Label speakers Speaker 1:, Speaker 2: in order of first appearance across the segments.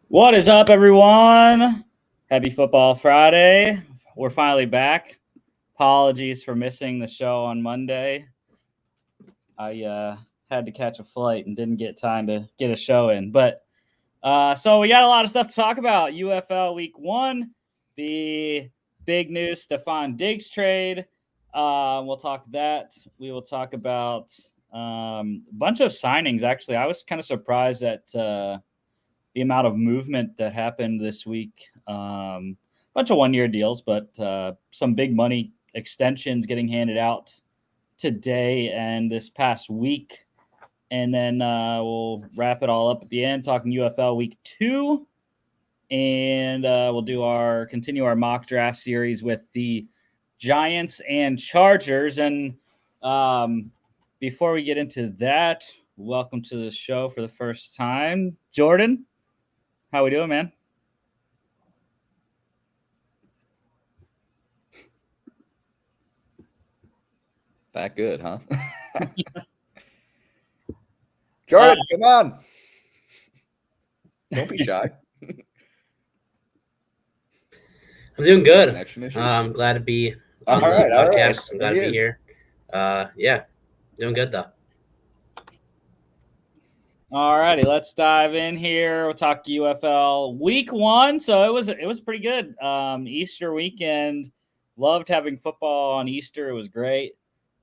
Speaker 1: What is up, everyone? Happy Football Friday. We're finally back. Apologies for missing the show on Monday. I had to catch a flight and didn't get time to get a show in. But so we got a lot of stuff to talk about. UFL Week 1, the big news, Stefon Diggs trade. We'll talk that. We will talk about a bunch of signings, actually. I was kind of surprised at the amount of movement that happened this week. Bunch of one-year deals, but some big money extensions getting handed out today and this past week. And then we'll wrap it all up at the end, talking UFL Week 2. And we'll continue our mock draft series with the Giants and Chargers. And before we get into that, welcome to the show for the first time, Jordan. How we doing, man?
Speaker 2: That good, huh? Jordan, come on. Don't be shy.
Speaker 3: I'm doing good.
Speaker 2: Connection issues.
Speaker 3: I'm glad to be
Speaker 2: All
Speaker 3: on the
Speaker 2: right.
Speaker 3: podcast. I'm glad
Speaker 2: There
Speaker 3: to
Speaker 2: he
Speaker 3: be
Speaker 2: is.
Speaker 3: here. Yeah, doing good though.
Speaker 1: All righty, let's dive in here. We'll talk UFL Week 1. So it was pretty good. Easter weekend. Loved having football on Easter. It was great.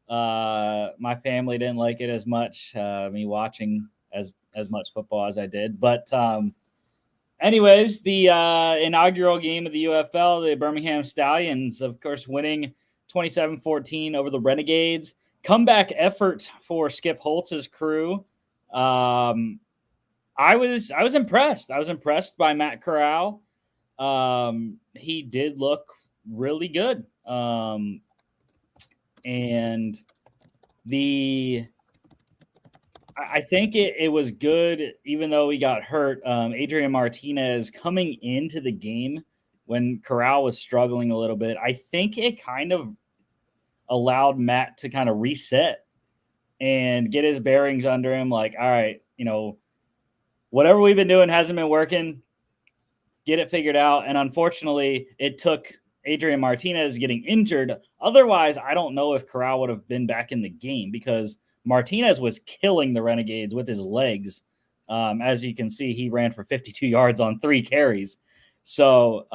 Speaker 1: My family didn't like it as much. Me watching as much football as I did, but anyways, the inaugural game of the UFL, the Birmingham Stallions, of course, winning 27-14 over the Renegades. Comeback effort for Skip Holtz's crew. I was impressed. I was impressed by Matt Corral. He did look really good. And I think it was good, even though he got hurt. Adrian Martinez coming into the game when Corral was struggling a little bit, I think it kind of allowed Matt to kind of reset and get his bearings under him. Like, all right, whatever we've been doing hasn't been working. Get it figured out. And unfortunately, it took Adrian Martinez getting injured. Otherwise, I don't know if Corral would have been back in the game because Martinez was killing the Renegades with his legs. As you can see, he ran for 52 yards on 3 carries. So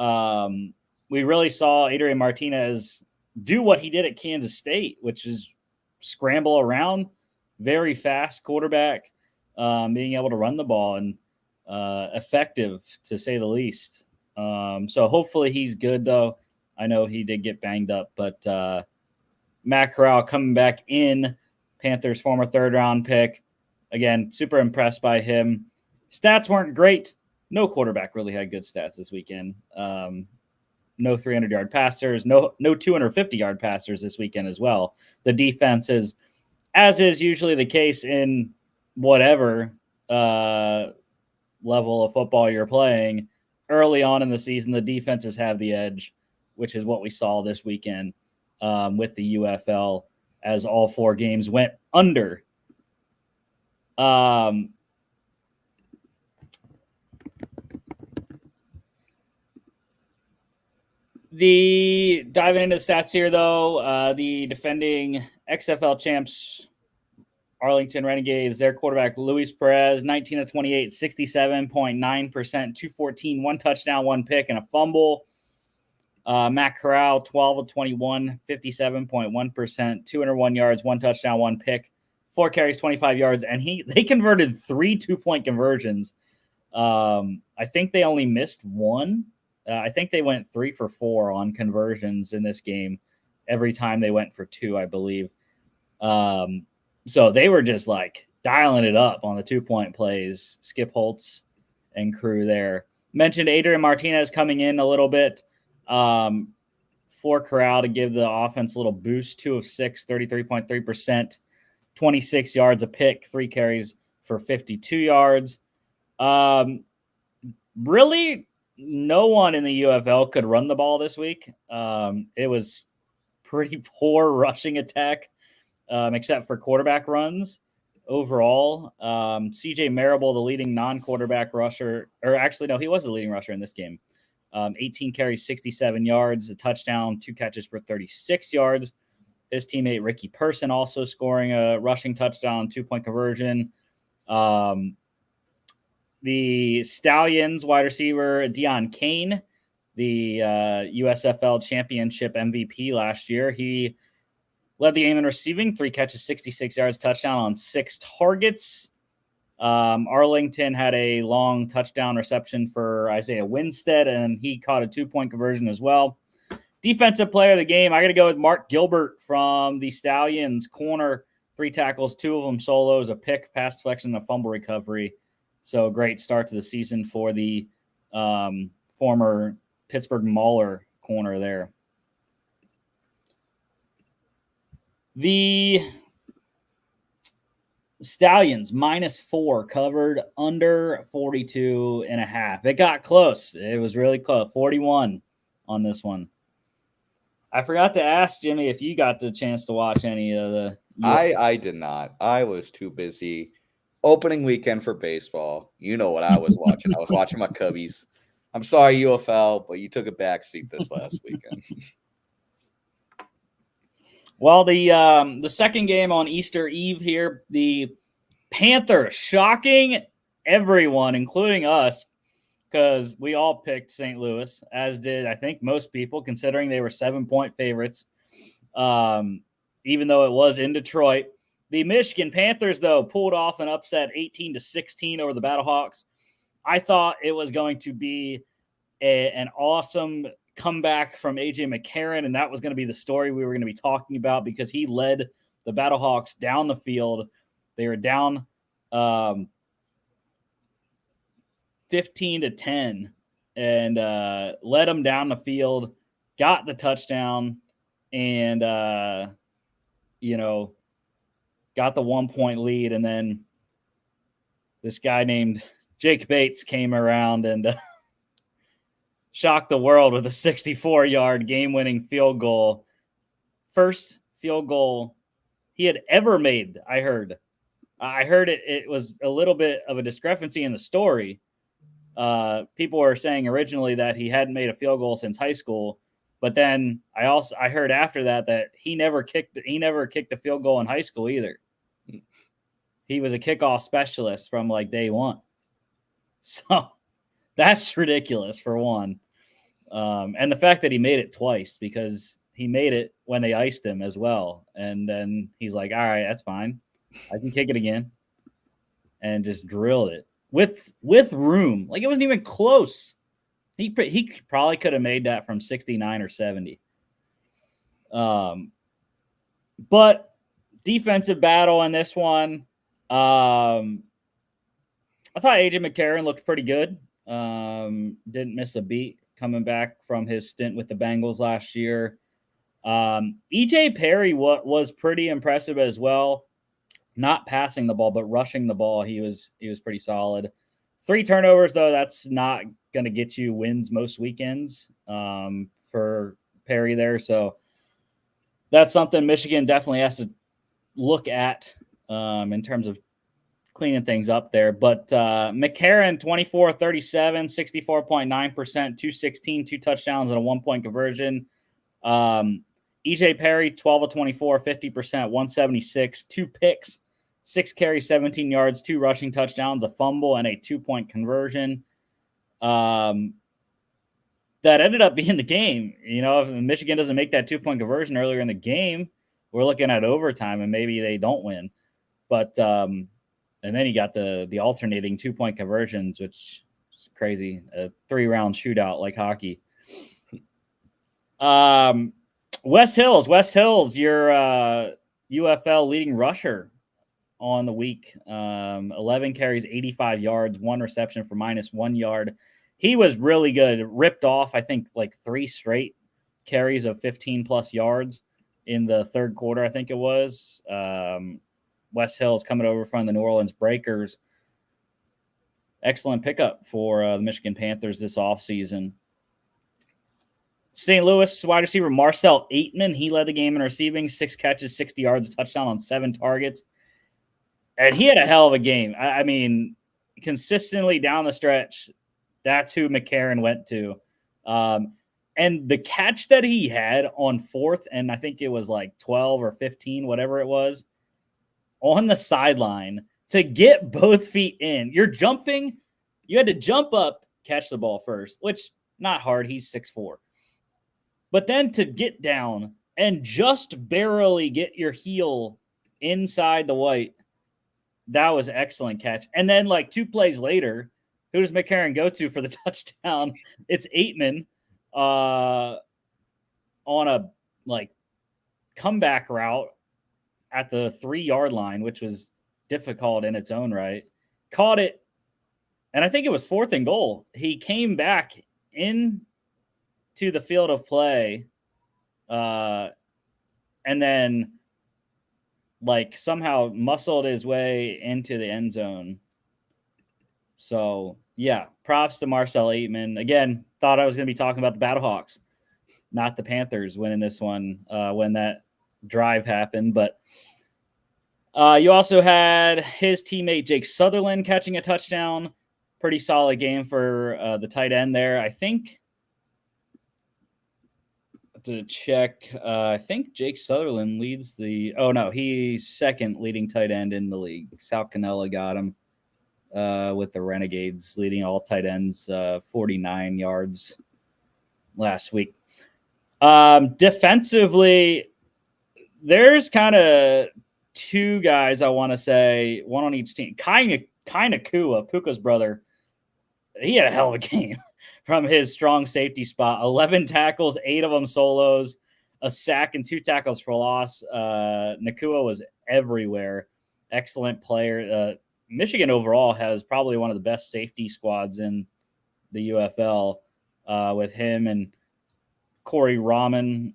Speaker 1: we really saw Adrian Martinez do what he did at Kansas State, which is scramble around, very fast quarterback, being able to run the ball and effective, to say the least. So hopefully he's good, though. I know he did get banged up, but Matt Corral coming back in, Panthers' former third-round pick. Again, super impressed by him. Stats weren't great. No quarterback really had good stats this weekend. No 300-yard passers, no 250-yard passers this weekend as well. The defense is, as is usually the case in whatever level of football you're playing, early on in the season, the defenses have the edge, which is what we saw this weekend with the UFL as all 4 games went under. The diving into the stats here, though, the defending XFL champs, Arlington Renegades, their quarterback, Luis Perez, 19 of 28, 67.9%, 214, 1 touchdown, 1 pick, and a fumble. Matt Corral, 12 of 21, 57.1%, 201 yards, 1 touchdown, 1 pick, 4 carries, 25 yards, and they converted 3 2-point conversions. I think they only missed 1. I think they went 3 for 4 on conversions in this game. Every time they went for 2, I believe. So they were just like dialing it up on the 2-point plays. Skip Holtz and crew there. Mentioned Adrian Martinez coming in a little bit for Corral to give the offense a little boost. 2 of 6, 33.3%, 26 yards a pick, 3 carries for 52 yards. Really, no one in the UFL could run the ball this week. It was pretty poor rushing attack, except for quarterback runs. overall. CJ Marable, the leading non-quarterback rusher, or actually, no, he was the leading rusher in this game. 18 carries, 67 yards, a touchdown, 2 catches for 36 yards. His teammate Ricky Person also scoring a rushing touchdown, 2-point conversion. The Stallions wide receiver Deion Kane, the USFL championship MVP last year, he led the game in receiving, 3 catches, 66 yards, touchdown on 6 targets. Arlington had a long touchdown reception for Isaiah Winstead, and he caught a 2-point conversion as well. Defensive player of the game, I got to go with Mark Gilbert from the Stallions. Corner, 3 tackles, 2 of them solos, a pick, pass deflection, and a fumble recovery. So great start to the season for the former Pittsburgh Mauler corner there. The Stallions -4 covered under 42.5. It got close. It was really close. 41 on this one. I forgot to ask Jimmy if you got the chance to watch any of the.
Speaker 2: I did not. I was too busy. Opening weekend for baseball. You know what I was watching. I was watching my Cubbies. I'm sorry, UFL, but you took a backseat this last weekend.
Speaker 1: Well, the second game on Easter Eve here, the Panthers shocking everyone, including us, because we all picked St. Louis, as did, I think, most people, considering they were 7-point favorites, even though it was in Detroit. The Michigan Panthers, though, pulled off an upset 18-16 over the Battlehawks. I thought it was going to be an awesome comeback from A.J. McCarron, and that was going to be the story we were going to be talking about because he led the Battlehawks down the field. They were down 15-10 and led them down the field, got the touchdown, and, got the 1-point lead. And then this guy named Jake Bates came around and shocked the world with a 64-yard game-winning field goal. First field goal he had ever made, I heard. It was a little bit of a discrepancy in the story. People were saying originally that he hadn't made a field goal since high school, but then I heard after that he never kicked a field goal in high school either. He was a kickoff specialist from like day one. So that's ridiculous for one. And the fact that he made it twice, because he made it when they iced him as well. And then he's like, all right, that's fine. I can kick it again. And just drilled it with room. Like, it wasn't even close. He probably could have made that from 69 or 70. But defensive battle in this one. I thought A.J. McCarron looked pretty good. Didn't miss a beat coming back from his stint with the Bengals last year. E.J. Perry was pretty impressive as well. Not passing the ball, but rushing the ball. He was pretty solid. 3 turnovers, though, that's not going to get you wins most weekends for Perry there. So that's something Michigan definitely has to look at in terms of cleaning things up there. But McCarron, 24-37, 64.9%, 216, 2 touchdowns, and a 1-point conversion. E.J. Perry, 12-24, 50%, 176, 2 picks, 6 carries, 17 yards, 2 rushing touchdowns, a fumble, and a 2-point conversion. That ended up being the game. If Michigan doesn't make that 2-point conversion earlier in the game, we're looking at overtime and maybe they don't win. But and then you got the alternating 2-point conversions, which is crazy. A 3-round shootout like hockey. Wes Hills, your UFL leading rusher on the week. 11 carries, 85 yards, 1 reception for -1 yard. He was really good. Ripped off, I think, like 3 straight carries of 15-plus yards in the third quarter, I think it was. Wes Hills coming over from the New Orleans Breakers. Excellent pickup for the Michigan Panthers this offseason. St. Louis wide receiver Marcel Aitman, he led the game in receiving, 6 catches, 60 yards, touchdown on 7 targets. And he had a hell of a game. I mean, consistently down the stretch, that's who McCarron went to. And the catch that he had on 4th, and I think it was like 12 or 15, whatever it was, on the sideline to get both feet in. You're jumping. You had to jump up, catch the ball first, which not hard. He's 6'4". But then to get down and just barely get your heel inside the white, that was an excellent catch. And then like 2 plays later, who does McCarron go to for the touchdown? It's Aitman on a like comeback route at the 3-yard line, which was difficult in its own right. Caught it, and I think it was 4th and goal. He came back in to the field of play, and then like somehow muscled his way into the end zone. So yeah, props to Marcel Aitman. Again, thought I was going to be talking about the Battlehawks, not the Panthers winning this one when that drive happened. But you also had his teammate Jake Sutherland catching a touchdown. Pretty solid game for the tight end there. I think to check, I think Jake Sutherland leads the. Oh no, he's second leading tight end in the league. Sal Cannella got him with the Renegades, leading all tight ends 49 yards last week. Defensively, there's kind of 2 guys I want to say, one on each team. Kind of Kua, Puka's brother. He had a hell of a game from his strong safety spot. 11 tackles, 8 of them solos, a sack, and 2 tackles for loss. Nakua was everywhere. Excellent player. Michigan overall has probably one of the best safety squads in the UFL with him and Corey Rahman.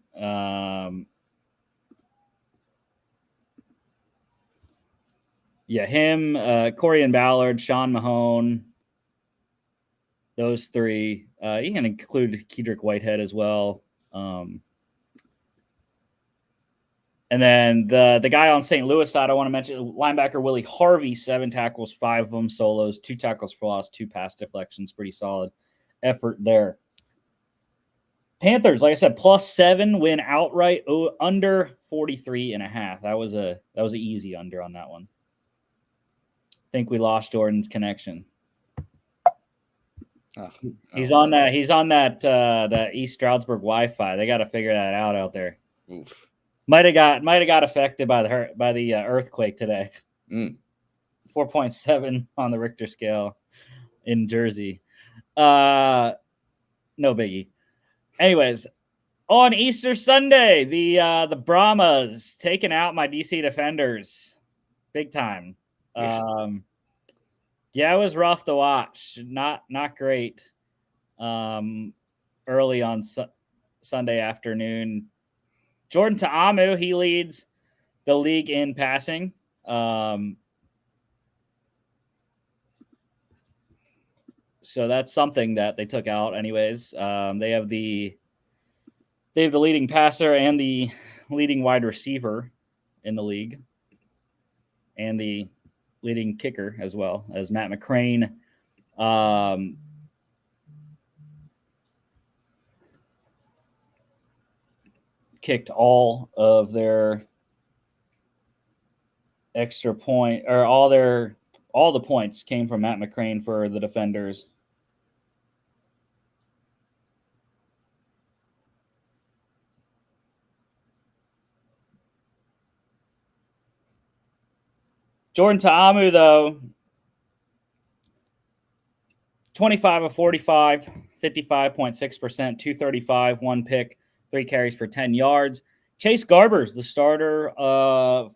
Speaker 1: Him, Corey and Ballard, Sean Mahone, those 3. You can include Kedrick Whitehead as well. And then the guy on St. Louis side, I want to mention linebacker Willie Harvey, 7 tackles, 5 of them solos, 2 tackles for loss, 2 pass deflections. Pretty solid effort there. Panthers, like I said, +7 win outright, under 43.5. That was an easy under on that one. I think we lost Jordan's connection. He's on that East Stroudsburg Wi-Fi. They got to figure that out there.
Speaker 2: Oof.
Speaker 1: Might have got affected by the earthquake today. 4.7 on the Richter scale in Jersey. No biggie. Anyways, on Easter Sunday, the Brahmas taking out my DC Defenders, big time. Yeah, it was rough to watch. Not great. Early on Sunday afternoon. Jordan Ta'amu, he leads the league in passing. So that's something that they took out anyways. They have the leading passer and the leading wide receiver in the league, and the leading kicker as well as Matt McCrane. Kicked all of their extra point, or all the points came from Matt McCrane for the Defenders. Jordan Ta'amu, though, 25 of 45, 55.6%, 235, 1 pick, 3 carries for 10 yards. Chase Garbers, the starter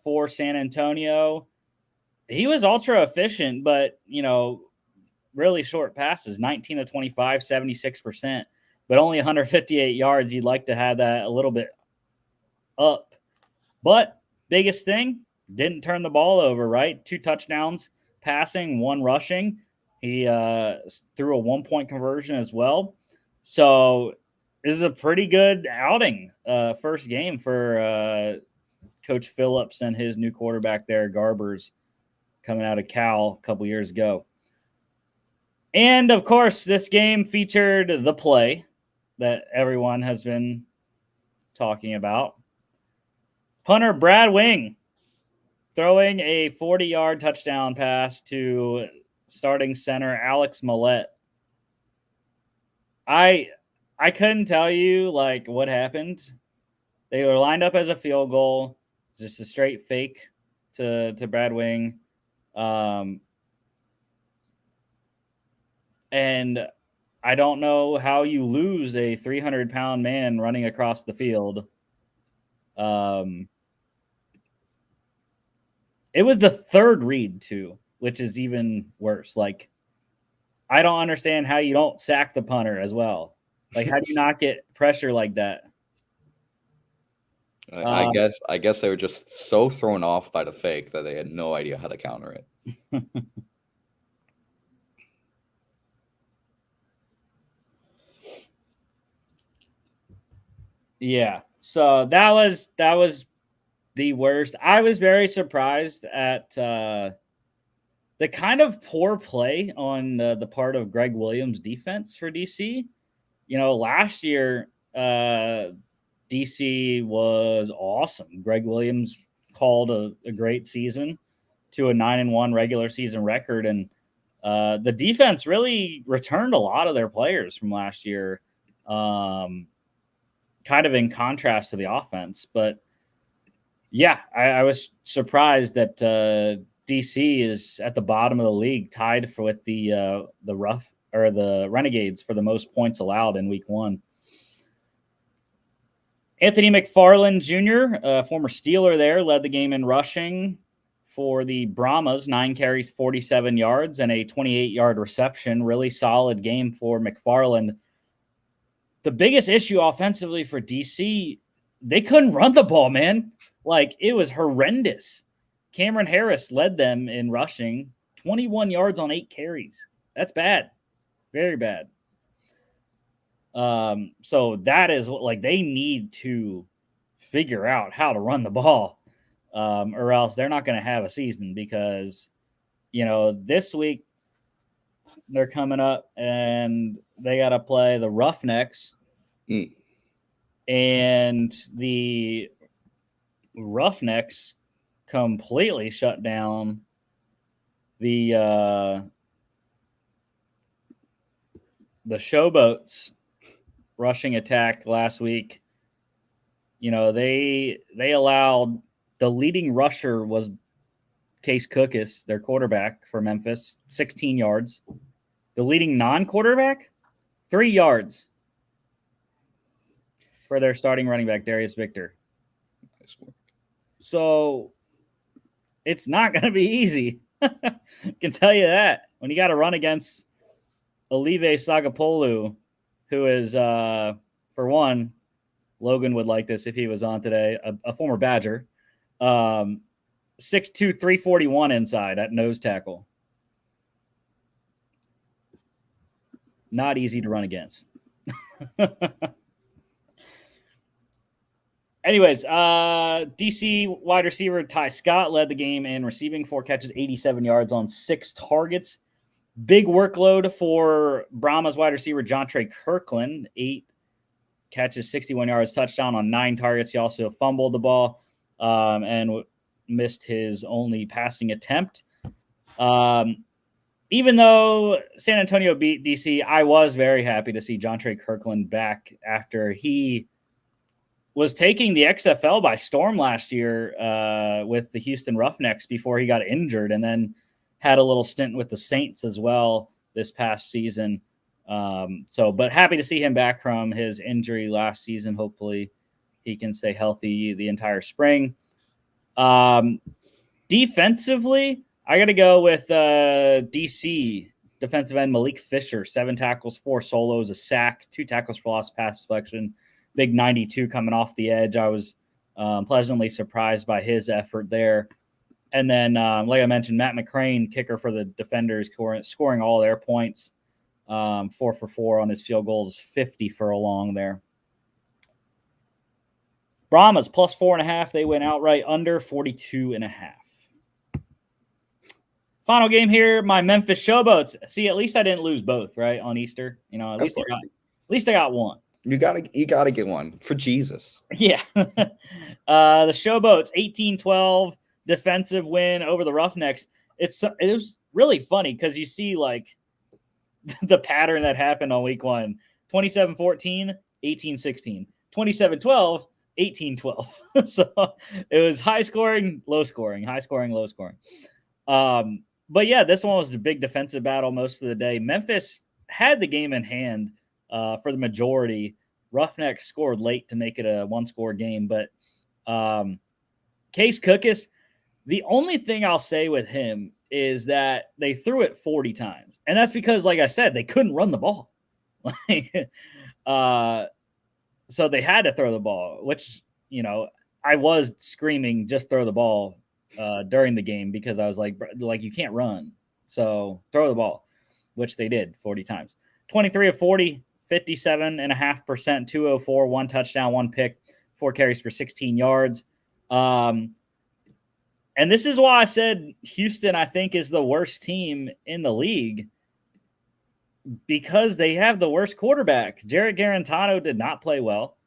Speaker 1: for San Antonio, he was ultra efficient, but, really short passes, 19 of 25, 76%, but only 158 yards. You'd like to have that a little bit up. But biggest thing, didn't turn the ball over, right? 2 touchdowns passing, 1 rushing. He threw a 1-point conversion as well. So this is a pretty good outing. First game for Coach Phillips and his new quarterback there, Garbers. coming out of Cal a couple years ago. And, of course, this game featured the play that everyone has been talking about. Punter Brad Wing throwing a 40-yard touchdown pass to starting center Alex Millette. I couldn't tell you, like, what happened. They were lined up as a field goal. Just a straight fake to Brad Wing. And I don't know how you lose a 300-pound man running across the field. It was the third read, too, which is even worse. Like, I don't understand how you don't sack the punter as well. Like, how do you not get pressure like that?
Speaker 2: I guess they were just so thrown off by the fake that they had no idea how to counter it.
Speaker 1: Yeah. So that was the worst. I was very surprised at the kind of poor play on the part of Greg Williams' defense for DC. You know, last year DC was awesome. Greg Williams called a great season to a 9-1 regular season record, and the defense really returned a lot of their players from last year, kind of in contrast to the offense. But yeah, I was surprised that DC is at the bottom of the league, tied with the Renegades for the most points allowed in Week 1. Anthony McFarland Jr., former Steeler there, led the game in rushing for the Brahmas, 9 carries, 47 yards, and a 28-yard reception. Really solid game for McFarland. The biggest issue offensively for DC, they couldn't run the ball, man. Like, it was horrendous. Cameron Harris led them in rushing, 21 yards on 8 carries. That's bad. Very bad. So that is like, they need to figure out how to run the ball, or else they're not going to have a season, because, you know, this week they're coming up and they got to play the Roughnecks. And the Roughnecks completely shut down the Showboats rushing attack last week. You know, they allowed, the leading rusher was Case Cookus, their quarterback for Memphis, 16 yards. The leading non-quarterback, 3 yards for their starting running back, Darius Victor.
Speaker 2: Nice work.
Speaker 1: So it's not going to be easy. I can tell you that. When you got to run against Olive Sagapolu, who is, for one, Logan would like this if he was on today, a former Badger, 6'2", 341 inside at nose tackle. Not easy to run against. Anyways, DC wide receiver Ty Scott led the game in receiving, 4 catches, 87 yards on 6 targets. Big workload for Brahmas wide receiver Jontre Kirkland, 8 catches, 61 yards, touchdown on 9 targets. He also fumbled the ball and missed his only passing attempt. Even though San Antonio beat DC, I was very happy to see Jontre Kirkland back after he was taking the XFL by storm last year with the Houston Roughnecks before he got injured, and then had a little stint with the Saints as well this past season. But happy to see him back from his injury last season. Hopefully he can stay healthy the entire spring. Defensively, I got to go with DC defensive end Malik Fisher, 7 tackles, 4 solos, a sack, 2 tackles for loss, pass deflection. Big 92 coming off the edge. I was pleasantly surprised by his effort there. And then, like I mentioned, Matt McCrane, kicker for the Defenders, scoring all their points. 4 for 4 on his field goals, 50 for a long there. Brahmas plus 4.5. They went outright under 42.5. Final game here, my Memphis Showboats. See, at least I didn't lose both, right, on Easter. At least I got one.
Speaker 2: You gotta get one for Jesus.
Speaker 1: Yeah. The Showboats 18-12 defensive win over the Roughnecks. It was really funny because you see like the pattern that happened on week 1. 27-14, 18-16. 27-12, 18-12. So it was high scoring, low scoring, high scoring, low scoring. But yeah, this one was a big defensive battle most of the day. Memphis had the game in hand for the majority. Roughnecks scored late to make it a one-score game. But Case Cookus, the only thing I'll say with him is that they threw it 40 times. And that's because, like I said, they couldn't run the ball. So they had to throw the ball, which, I was screaming, just throw the ball during the game because I was like, you can't run. So throw the ball, which they did 40 times. 23 of 40, 57.5%, 204, 1 touchdown, 1 pick, 4 carries for 16 yards. And this is why I said Houston, I think, is the worst team in the league because they have the worst quarterback. Jarrett Garantano did not play well.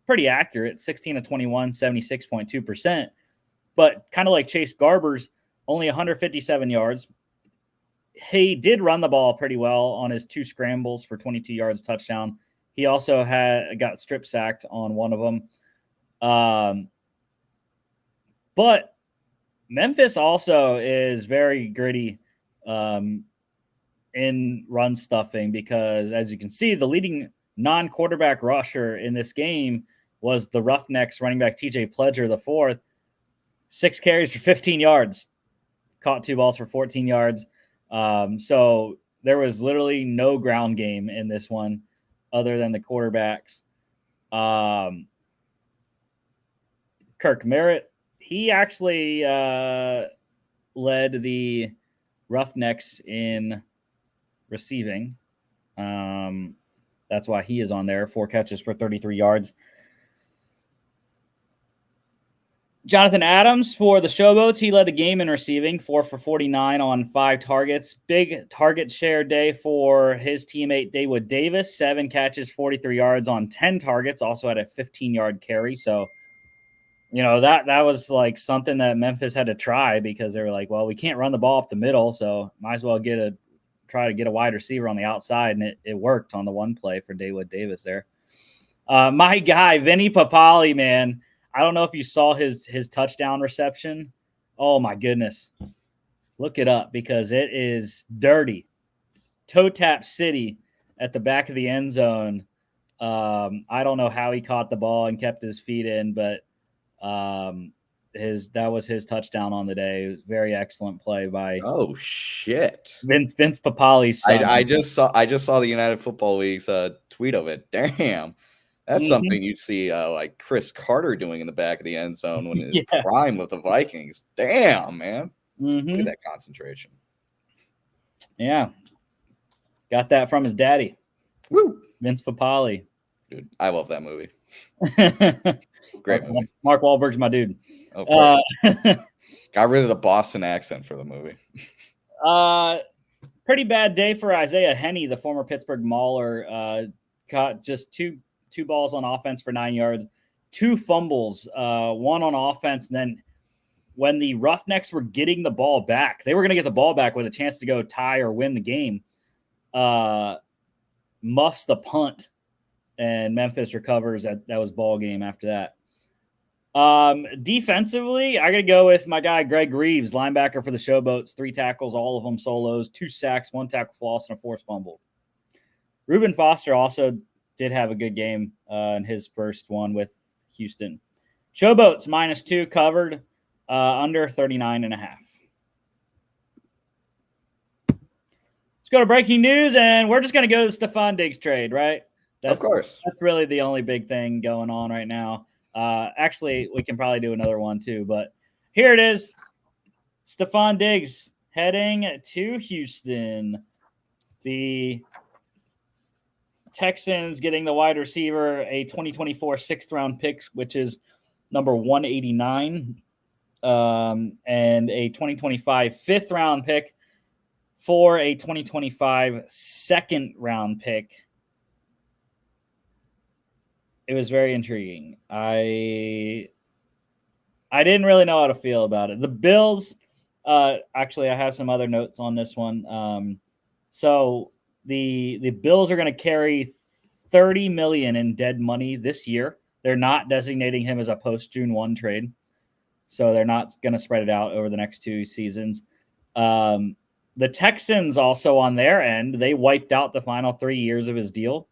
Speaker 1: Pretty accurate, 16 of 21, 76.2%. But kind of like Chase Garbers, only 157 yards. He did run the ball pretty well on his 2 scrambles for 22 yards touchdown. He also got strip sacked on one of them. But Memphis also is very gritty in run stuffing because, as you can see, the leading non-quarterback rusher in this game was the Roughnecks running back TJ Pledger IV. 6 carries for 15 yards, caught 2 balls for 14 yards. So there was literally no ground game in this one other than the quarterbacks. Kirk Merritt, he actually led the Roughnecks in receiving. That's why he is on there. 4 catches for 33 yards. Jonathan Adams for the Showboats, he led the game in receiving, 4 for 49 on 5 targets. Big target share day for his teammate Dawood Davis, 7 catches, 43 yards on 10 targets, also had a 15-yard carry. So, that was like something that Memphis had to try because they were like, well, we can't run the ball up the middle, so might as well try to get a wide receiver on the outside, and it worked on the one play for Dawood Davis there. My guy, Vinny Papali, man. I don't know if you saw his touchdown reception. Oh, my goodness. Look it up because it is dirty. Toe tap city at the back of the end zone. I don't know how he caught the ball and kept his feet in, but that was his touchdown on the day. It was a very excellent play by Vince Papali's son.
Speaker 2: I just saw the United Football League's tweet of it. Damn. That's something you'd see like Chris Carter doing in the back of the end zone when his prime with the Vikings. Damn, man. Look at that concentration.
Speaker 1: Yeah. Got that from his daddy.
Speaker 2: Woo!
Speaker 1: Vince Papali.
Speaker 2: Dude, I love that movie. Great movie.
Speaker 1: Mark Wahlberg's my dude.
Speaker 2: Of course. Got rid of the Boston accent for the movie.
Speaker 1: Pretty bad day for Isaiah Henney, the former Pittsburgh Mauler. Caught just two balls on offense for 9 yards, 2 fumbles, 1 on offense. And then when the Roughnecks were getting the ball back, they were going to get the ball back with a chance to go tie or win the game. Muffs the punt, and Memphis recovers. That was ball game after that. Defensively, I got to go with my guy, Greg Reeves, linebacker for the Showboats, 3 tackles, all of them solos, 2 sacks, 1 tackle for loss, and a forced fumble. Reuben Foster also did have a good game in his first one with Houston. Showboats -2 covered, under 39.5. Let's go to breaking news, and we're just going to go to the Stefon Diggs trade, right?
Speaker 2: Of course.
Speaker 1: That's really the only big thing going on right now. Actually, we can probably do another one too, but here it is. Stefon Diggs heading to Houston. The Texans getting the wide receiver, a 2024 6th-round pick, which is number 189. and a 2025 fifth round pick for a 2025 second round pick. It was very intriguing. I didn't really know how to feel about it. The Bills, actually, I have some other notes on this one. So the Bills are going to carry $30 million in dead money this year. They're not designating him as a post June 1 trade, so they're not going to spread it out over the next 2 seasons. The Texans also on their end, they wiped out the final 3 years of his deal.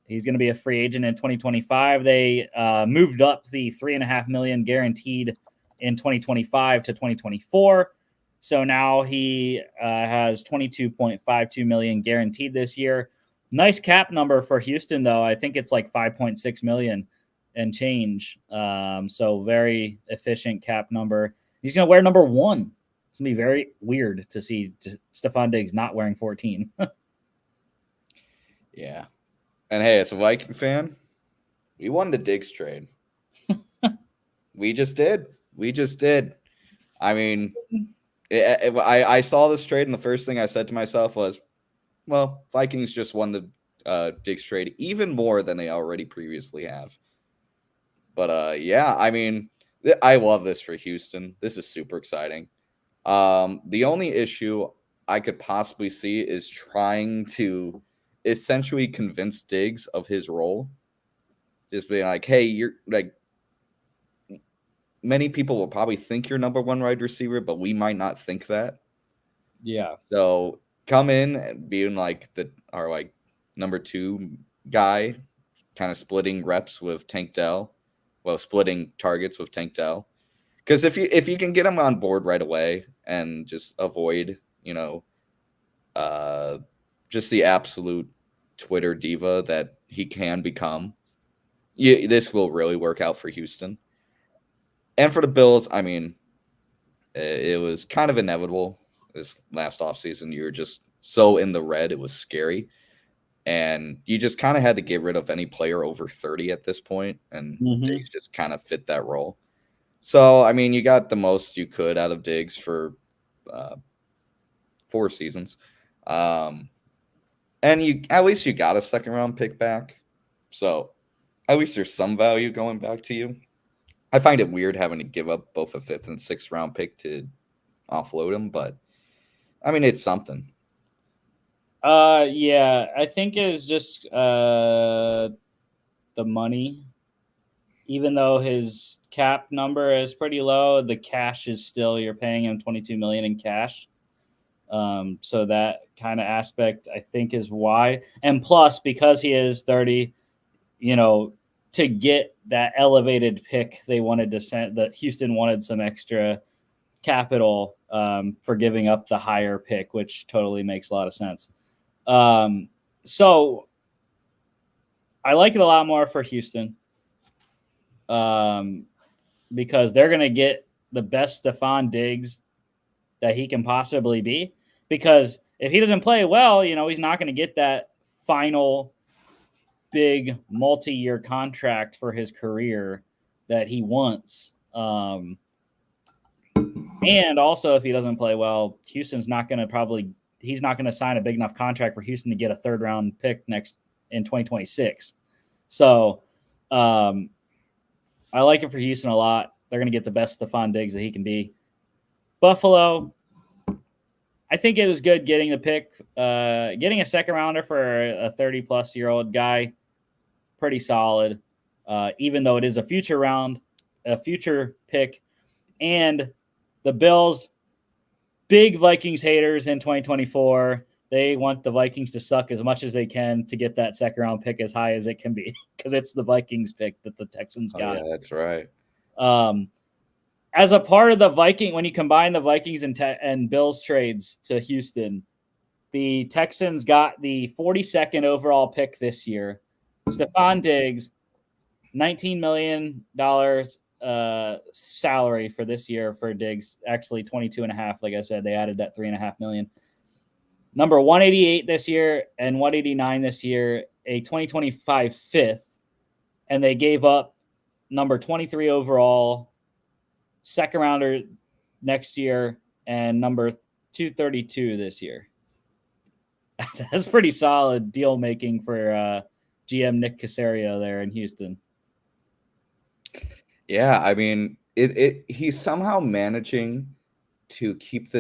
Speaker 1: He's going to be a free agent in 2025. They moved up the $3.5 million guaranteed in 2025 to 2024. So now he has $22.52 million guaranteed this year. Nice cap number for Houston, though. I think it's like $5.6 million and change. So very efficient cap number. He's going to wear number 1. It's going to be very weird to see Stefon Diggs not wearing 14.
Speaker 2: Yeah. And hey, as a Viking fan, we won the Diggs trade. We just did. I mean, I saw this trade, and the first thing I said to myself was, well, Vikings just won the Diggs trade even more than they already previously have. But yeah, I mean, I love this for Houston. This is super exciting. The only issue I could possibly see is trying to essentially convince Diggs of his role. Just being like, hey, you're like, many people will probably think you're number 1 wide receiver, but we might not think that.
Speaker 1: Yeah.
Speaker 2: So come in and being like our like number 2 guy, kind of splitting reps with Tank Dell. Well, splitting targets with Tank Dell. Because if you can get him on board right away and just avoid, just the absolute Twitter diva that he can become, this will really work out for Houston. And for the Bills, I mean, it was kind of inevitable this last offseason. You were just so in the red, it was scary. And you just kind of had to get rid of any player over 30 at this point, and Diggs just kind of fit that role. So, I mean, you got the most you could out of Diggs for 4 seasons. And at least you got a second-round pick back. So, at least there's some value going back to you. I find it weird having to give up both a 5th and 6th round pick to offload him, but, I mean, it's something.
Speaker 1: Yeah, I think it's just the money. Even though his cap number is pretty low, the cash is still, you're paying him $22 million in cash. So that kind of aspect, I think, is why. And plus, because he is 30, to get that elevated pick, they wanted to send that Houston wanted some extra capital for giving up the higher pick, which totally makes a lot of sense. So I like it a lot more for Houston. Because they're going to get the best Stefon Diggs that he can possibly be. Because if he doesn't play well, he's not going to get that final big multi-year contract for his career that he wants. And also, if he doesn't play well, Houston's not going to he's not going to sign a big enough contract for Houston to get a 3rd round pick in 2026. So, I like it for Houston a lot. They're going to get the best Stefon Diggs that he can be. Buffalo, I think it was good getting the pick. Getting a second rounder for a 30-plus-year-old guy, pretty solid, even though it is a future pick. And the Bills, big Vikings haters in 2024. They want the Vikings to suck as much as they can to get that second-round pick as high as it can be, because it's the Vikings pick that the Texans got.
Speaker 2: Yeah, that's right.
Speaker 1: As a part of the when you combine the Vikings and Bills trades to Houston, the Texans got the 42nd overall pick this year. Stefon Diggs, $19 million salary for this year for Diggs. Actually, 22.5. Like I said, they added that $3.5 million. Number 188 this year and 189 this year, a 2025 5th, and they gave up number 23 overall, second rounder next year, and number 232 this year. That's pretty solid deal making for GM Nick Caserio there in Houston.
Speaker 2: Yeah, I mean, he's somehow managing to keep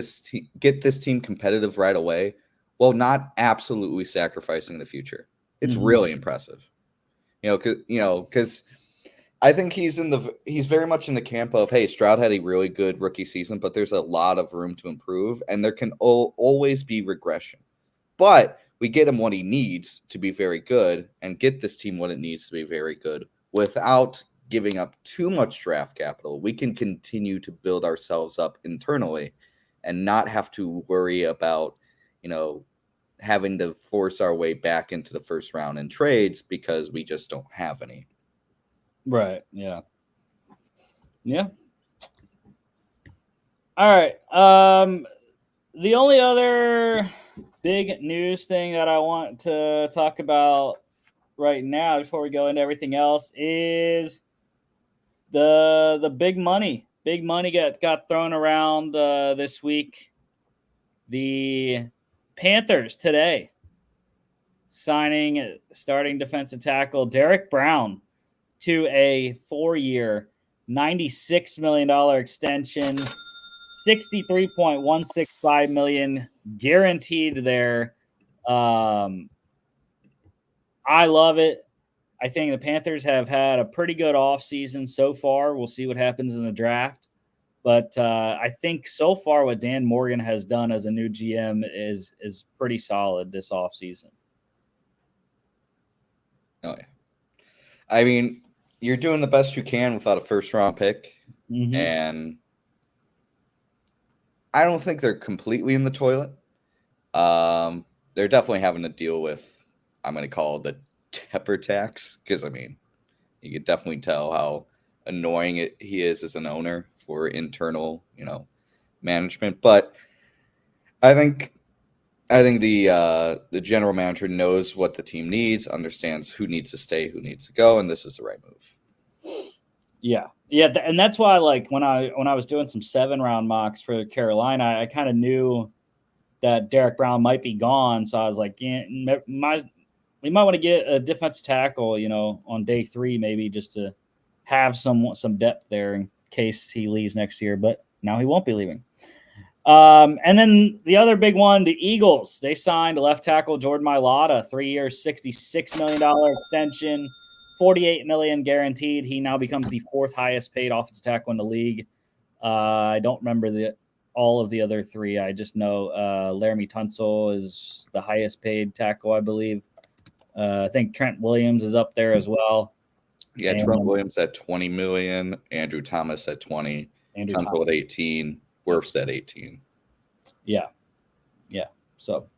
Speaker 2: get this team competitive right away, while not absolutely sacrificing the future. It's really impressive. Because I think he's very much in the camp of, hey, Stroud had a really good rookie season, but there's a lot of room to improve, and there can always be regression. But we get him what he needs to be very good, and get this team what it needs to be very good without giving up too much draft capital. We can continue to build ourselves up internally and not have to worry about, having to force our way back into the first round in trades because we just don't have any.
Speaker 1: Right. Yeah. Yeah. All right. The only other big news thing that I want to talk about right now before we go into everything else is the big money. Big money got thrown around this week. The Panthers today signing starting defensive tackle Derek Brown to a 4-year, $96 million extension, $63.165 million guaranteed there. I love it. I think the Panthers have had a pretty good offseason so far. We'll see what happens in the draft. But I think so far what Dan Morgan has done as a new GM is pretty solid this offseason.
Speaker 2: Oh, yeah. I mean, you're doing the best you can without a first-round pick. And I don't think they're completely in the toilet. They're definitely having to deal with, I'm going to call it the Tepper tax, because, I mean, you could definitely tell how annoying he is as an owner for internal, management. But I think the general manager knows what the team needs, understands who needs to stay, who needs to go, and this is the right move.
Speaker 1: Yeah, and that's why, like, when I was doing some 7-round mocks for Carolina, I kind of knew that Derek Brown might be gone, so I was like, yeah, we might want to get a defensive tackle, on day 3 maybe, just to have some depth there in case he leaves next year. But now he won't be leaving. And then the other big one, the Eagles, they signed left tackle Jordan Mailata, 3 years, $66 million extension, $48 million guaranteed. He now becomes the 4th highest paid offensive tackle in the league. I don't remember all of the other 3. I just know Laramie Tunsil is the highest paid tackle, I believe. I think Trent Williams is up there as well.
Speaker 2: Yeah, Trent Williams at $20 million, Andrew Thomas at $20, Tunsil at $18. Wirfs at 18.
Speaker 1: Yeah. So,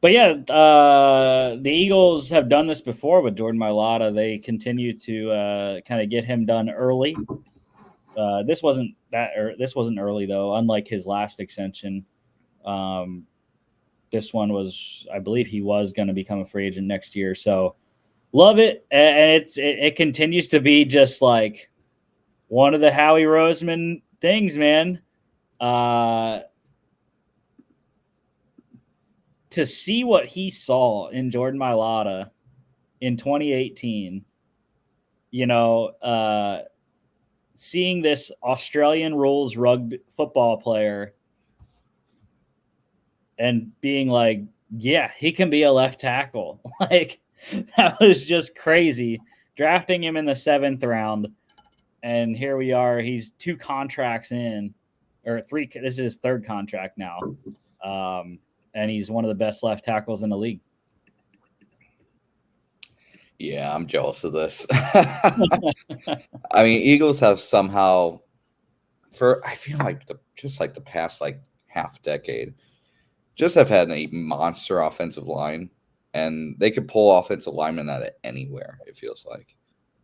Speaker 1: but yeah, the Eagles have done this before with Jordan Mailata. They continue to kind of get him done early. This wasn't early though. Unlike his last extension, this one was, I believe, he was going to become a free agent next year. So, love it, and it continues to be just like one of the Howie Roseman things, man. To see what he saw in Jordan Mailata in 2018, seeing this Australian rules rugby football player and being like, yeah, he can be a left tackle. Like, that was just crazy. Drafting him in the 7th round, and here we are. He's 2 contracts in, or 3. This is his 3rd contract now. And he's one of the best left tackles in the league.
Speaker 2: Yeah, I'm jealous of this. I mean, Eagles have somehow, I feel like the past half decade, just have had a monster offensive line, and they could pull offensive linemen out of anywhere, it feels like.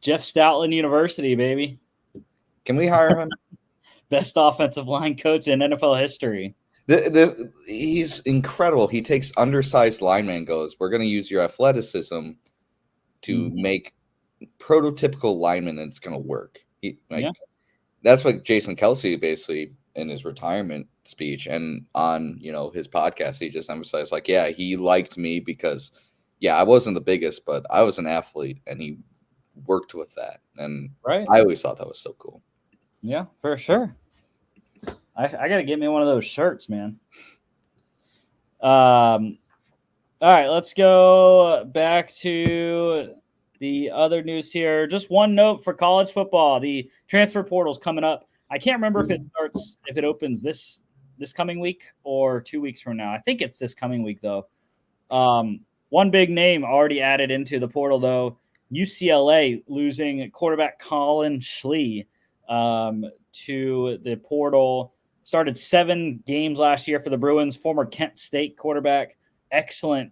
Speaker 1: Jeff Stoutland University, baby.
Speaker 2: Can we hire him?
Speaker 1: Best offensive line coach in NFL history.
Speaker 2: He's incredible. He takes undersized linemen and goes, we're going to use your athleticism to make prototypical linemen, and it's going to work. that's what Jason Kelsey basically in his retirement speech and on, his podcast, he just emphasized like, yeah, he liked me because, yeah, I wasn't the biggest, but I was an athlete and he worked with that. And
Speaker 1: Right.
Speaker 2: I always thought that was so cool.
Speaker 1: Yeah, for sure. I got to get me one of those shirts, man. All right, let's go back to the other news here. Just one note for college football. The transfer portal is coming up. I can't remember if it opens this coming week or 2 weeks from now. I think it's this coming week, though. One big name already added into the portal, though. UCLA losing quarterback Colin Schlee to the portal. Started 7 games last year for the Bruins. Former Kent State quarterback. Excellent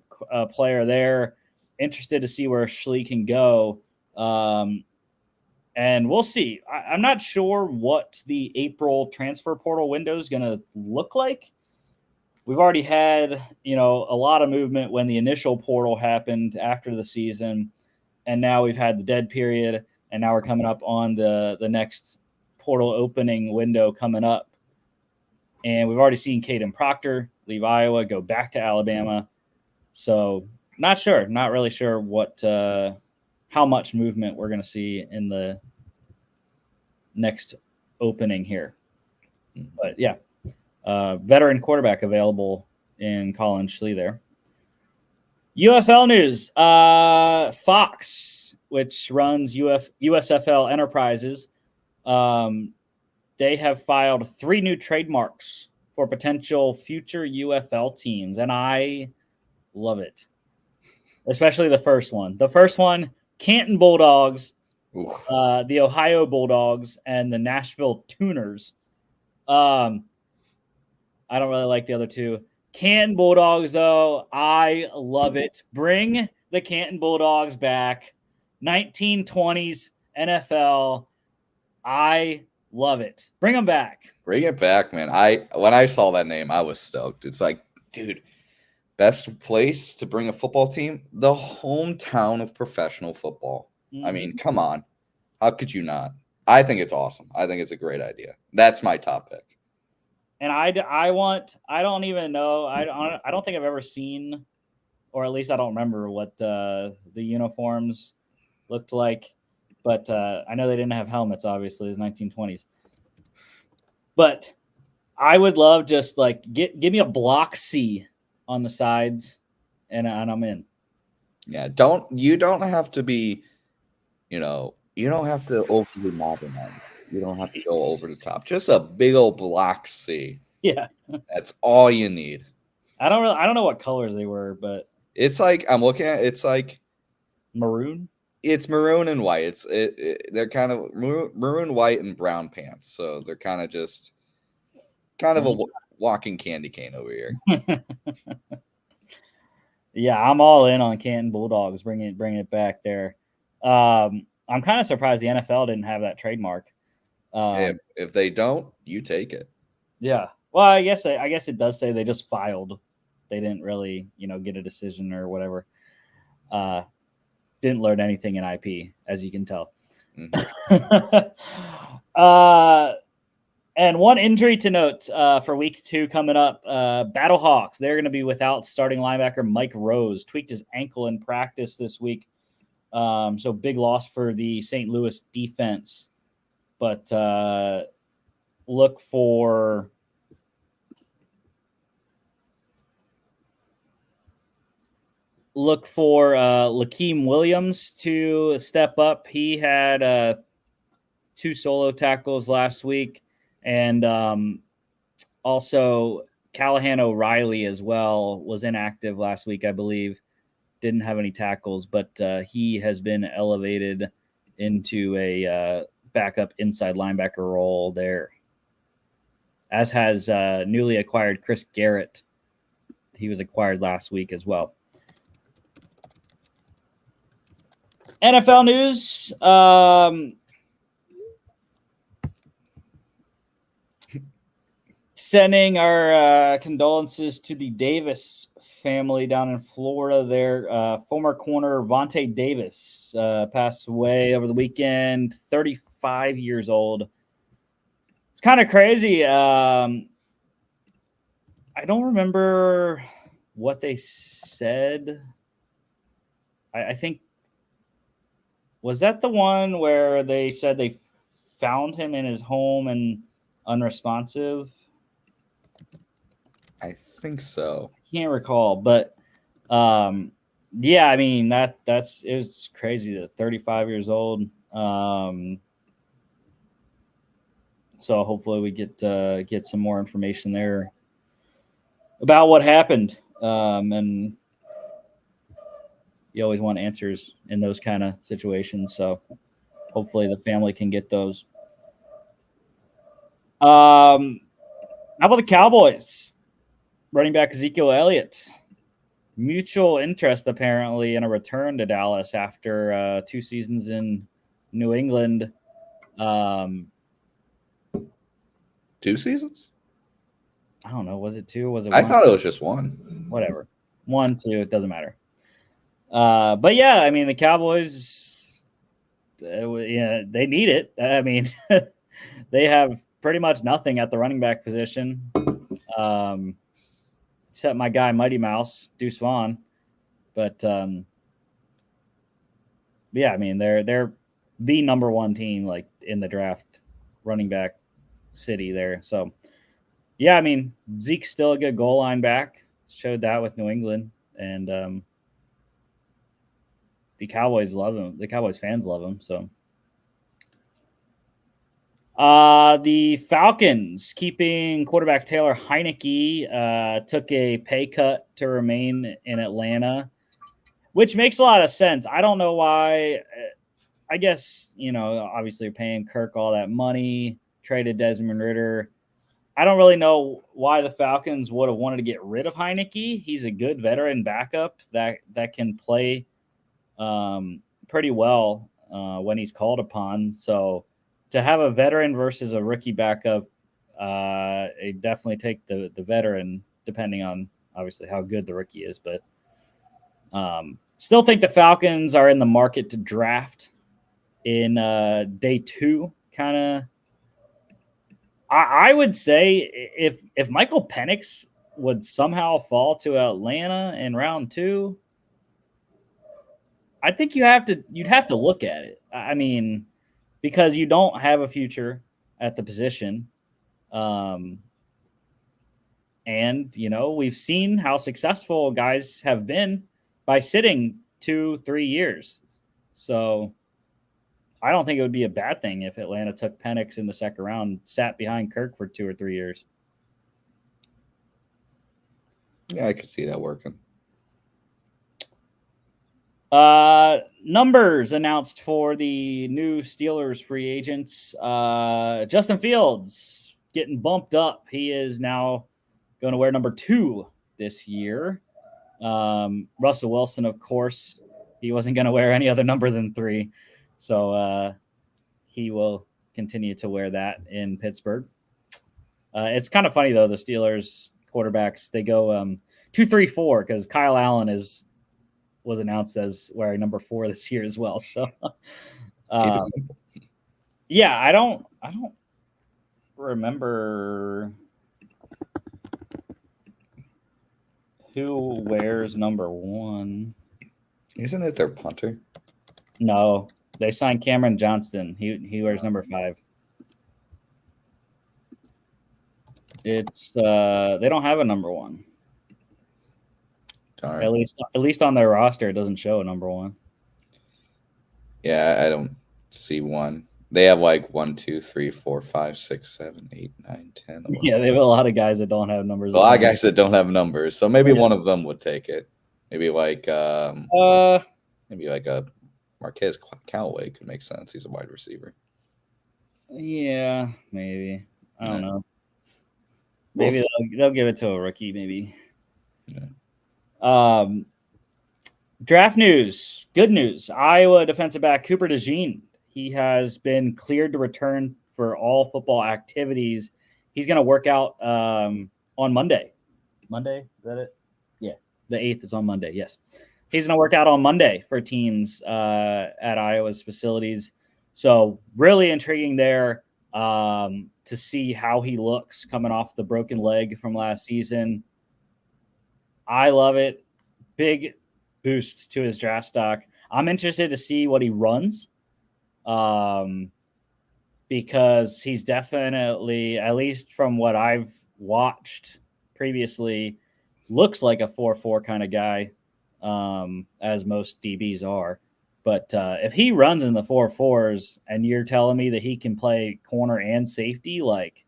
Speaker 1: player there. Interested to see where Schlee can go. And we'll see. I'm not sure what the April transfer portal window is going to look like. We've already had, a lot of movement when the initial portal happened after the season. And now we've had the dead period. And now we're coming up on the next portal opening window coming up. And we've already seen Caden Proctor leave Iowa, go back to Alabama. So not really sure what, how much movement we're going to see in the next opening here. But yeah, veteran quarterback available in Colin Schlee there. UFL news, Fox, which runs USFL Enterprises, they have filed 3 new trademarks for potential future UFL teams, and I love it, especially the first one. The first one, Canton Bulldogs, the Ohio Bulldogs, and the Nashville Tuners. I don't really like the other 2. Canton Bulldogs, though, I love it. Bring the Canton Bulldogs back. 1920s NFL. I love it. Bring them back.
Speaker 2: Bring it back, man. When I saw that name, I was stoked. It's like, dude, best place to bring a football team, the hometown of professional football. I mean, come on. How could you not? I think it's awesome. I think it's a great idea. That's my top pick.
Speaker 1: And I don't even know. I don't think I've ever seen, or at least I don't remember what the uniforms looked like. But I know they didn't have helmets, obviously. It was 1920s. But I would love just like give me a block C on the sides, and I'm in.
Speaker 2: Yeah, you don't have to be, you don't have to overly modernize. You don't have to go over the top. Just a big old block C.
Speaker 1: Yeah,
Speaker 2: that's all you need.
Speaker 1: I don't know what colors they were, but
Speaker 2: it's like I'm looking at. It's like
Speaker 1: maroon.
Speaker 2: It's maroon and white. They're kind of maroon, white, and brown pants. So they're kind of just a walking candy cane over here.
Speaker 1: Yeah, I'm all in on Canton Bulldogs. Bring it back there. I'm kind of surprised the NFL didn't have that trademark.
Speaker 2: If they don't, you take it.
Speaker 1: Yeah. Well, I guess it does say they just filed. They didn't really, get a decision or whatever. Didn't learn anything in IP, as you can tell. Mm-hmm. And one injury to note for week 2 coming up. Battlehawks, they're going to be without starting linebacker Mike Rose. Tweaked his ankle in practice this week. So big loss for the St. Louis defense. But look for Lakeem Williams to step up. He had 2 solo tackles last week, and also Callahan O'Reilly as well was inactive last week, I believe. Didn't have any tackles, but he has been elevated into a backup inside linebacker role there, as has newly acquired Chris Garrett. He was acquired last week as well. NFL news. Sending our condolences to the Davis family down in Florida. Their former corner Vontae Davis passed away over the weekend, 35 years old. It's kind of crazy. I don't remember what they said. I think, was that the one where they said they found him in his home and unresponsive?
Speaker 2: I think so.
Speaker 1: I can't recall, but yeah, I mean it was crazy. That 35 years old. So hopefully we get some more information there about what happened. And you always want answers in those kind of situations. So hopefully the family can get those. How about the Cowboys? Running back Ezekiel Elliott. Mutual interest apparently in a return to Dallas after 2 seasons in New England.
Speaker 2: 2 seasons?
Speaker 1: I don't know. Was it 2? Was it
Speaker 2: 1? I
Speaker 1: 1?
Speaker 2: thought it was just 1.
Speaker 1: Whatever. 1, 2. It doesn't matter. But yeah, I mean the Cowboys. Yeah, they need it. I mean, they have pretty much nothing at the running back position, except my guy Mighty Mouse Deuce Vaughn. But yeah, I mean they're the number 1 team like in the draft, running back city there. So yeah, I mean Zeke's still a good goal line back. Showed that with New England, and the Cowboys love him. The Cowboys fans love him. So the Falcons, keeping quarterback Taylor Heineke, took a pay cut to remain in Atlanta, which makes a lot of sense. I don't know why. I guess, obviously you're paying Kirk all that money, traded Desmond Ridder. I don't really know why the Falcons would have wanted to get rid of Heineke. He's a good veteran backup that can play pretty well when he's called upon. So to have a veteran versus a rookie backup, I definitely take the veteran, depending on obviously how good the rookie is. But still think the Falcons are in the market to draft in day 2, kind of. I would say if Michael Penix would somehow fall to Atlanta in round 2, I think you'd have to look at it. I mean, because you don't have a future at the position. And, we've seen how successful guys have been by sitting 2-3 years. So I don't think it would be a bad thing if Atlanta took Penix in the second round, sat behind Kirk for 2 or 3 years.
Speaker 2: Yeah, I could see that working.
Speaker 1: Numbers announced for the new Steelers free agents. Justin Fields getting bumped up. He is now going to wear number 2 this year. Russell Wilson, of course, he wasn't going to wear any other number than 3. So he will continue to wear that in Pittsburgh. It's kind of funny, though, the Steelers quarterbacks, they go 2-3-4 because Kyle Allen was announced as wearing number 4 this year as well. So yeah, I don't remember who wears number 1.
Speaker 2: Isn't it their punter?
Speaker 1: No, they signed Cameron Johnston. He wears number 5. It's they don't have a number 1.
Speaker 2: Darn.
Speaker 1: At least on their roster, it doesn't show a number 1.
Speaker 2: Yeah, I don't see one. They have like 1, 2, 3, 4, 5, 6, 7, 8, 9, 10. 11.
Speaker 1: Yeah, they have a lot of guys that don't have numbers.
Speaker 2: A lot of guys that don't have numbers. So maybe one of them would take it. Maybe like maybe like a Marquez Callaway could make sense. He's a wide receiver.
Speaker 1: Yeah, maybe. I don't know. Maybe they'll give it to a rookie, maybe. Yeah. Draft news. Good news. Iowa defensive back Cooper DeJean. He has been cleared to return for all football activities. He's going to work out on Monday. Monday? Is that it? Yeah. The 8th is on Monday. Yes. He's going to work out on Monday for teams at Iowa's facilities. So really intriguing there. to see how he looks coming off the broken leg from last season. I love it. Big boosts to his draft stock. I'm interested to see what he runs, because he's definitely, at least from what I've watched previously, looks like a 4-4 kind of guy, as most DBs are. But if he runs in the 4-4s and you're telling me that he can play corner and safety, like,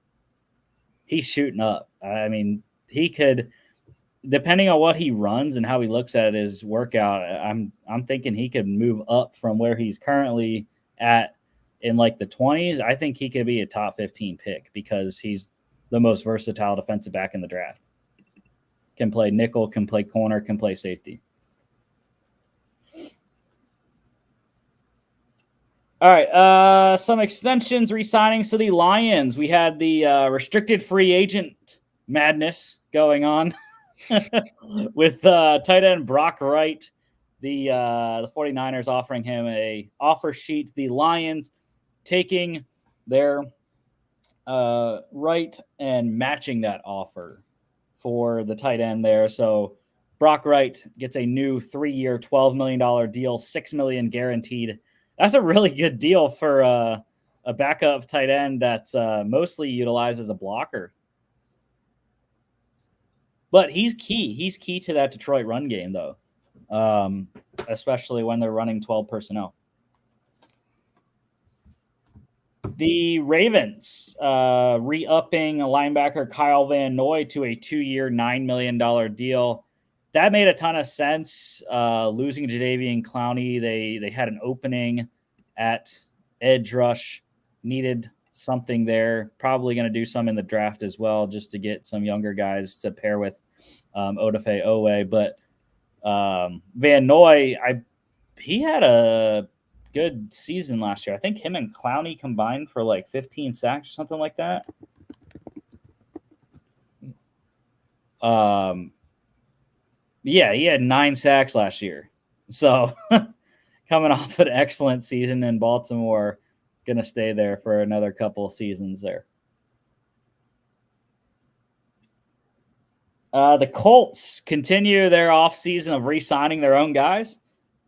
Speaker 1: he's shooting up. I mean, he could, depending on what he runs and how he looks at his workout, I'm thinking he could move up from where he's currently at in like the 20s. I think he could be a top 15 pick because he's the most versatile defensive back in the draft. Can play nickel, can play corner, can play safety. All right, some extensions, re-signings to the Lions. We had the restricted free agent madness going on with tight end Brock Wright. The 49ers offering him a offer sheet. The Lions taking their right and matching that offer for the tight end there. So Brock Wright gets a new 3-year, $12 million deal, $6 million guaranteed. That's a really good deal for a backup tight end that's mostly utilized as a blocker. But he's key. He's key to that Detroit run game, though, especially when they're running 12 personnel. The Ravens re-upping a linebacker Kyle Van Noy to a 2-year, $9 million deal. That made a ton of sense. Losing Jadeveon Clowney, they had an opening at edge rush, needed something there. Probably going to do some in the draft as well, just to get some younger guys to pair with Odafe Owe. But Van Noy, he had a good season last year. I think him and Clowney combined for like 15 sacks or something like that. Yeah, he had 9 sacks last year. So coming off an excellent season in Baltimore, going to stay there for another couple of seasons there. The Colts continue their offseason of re-signing their own guys.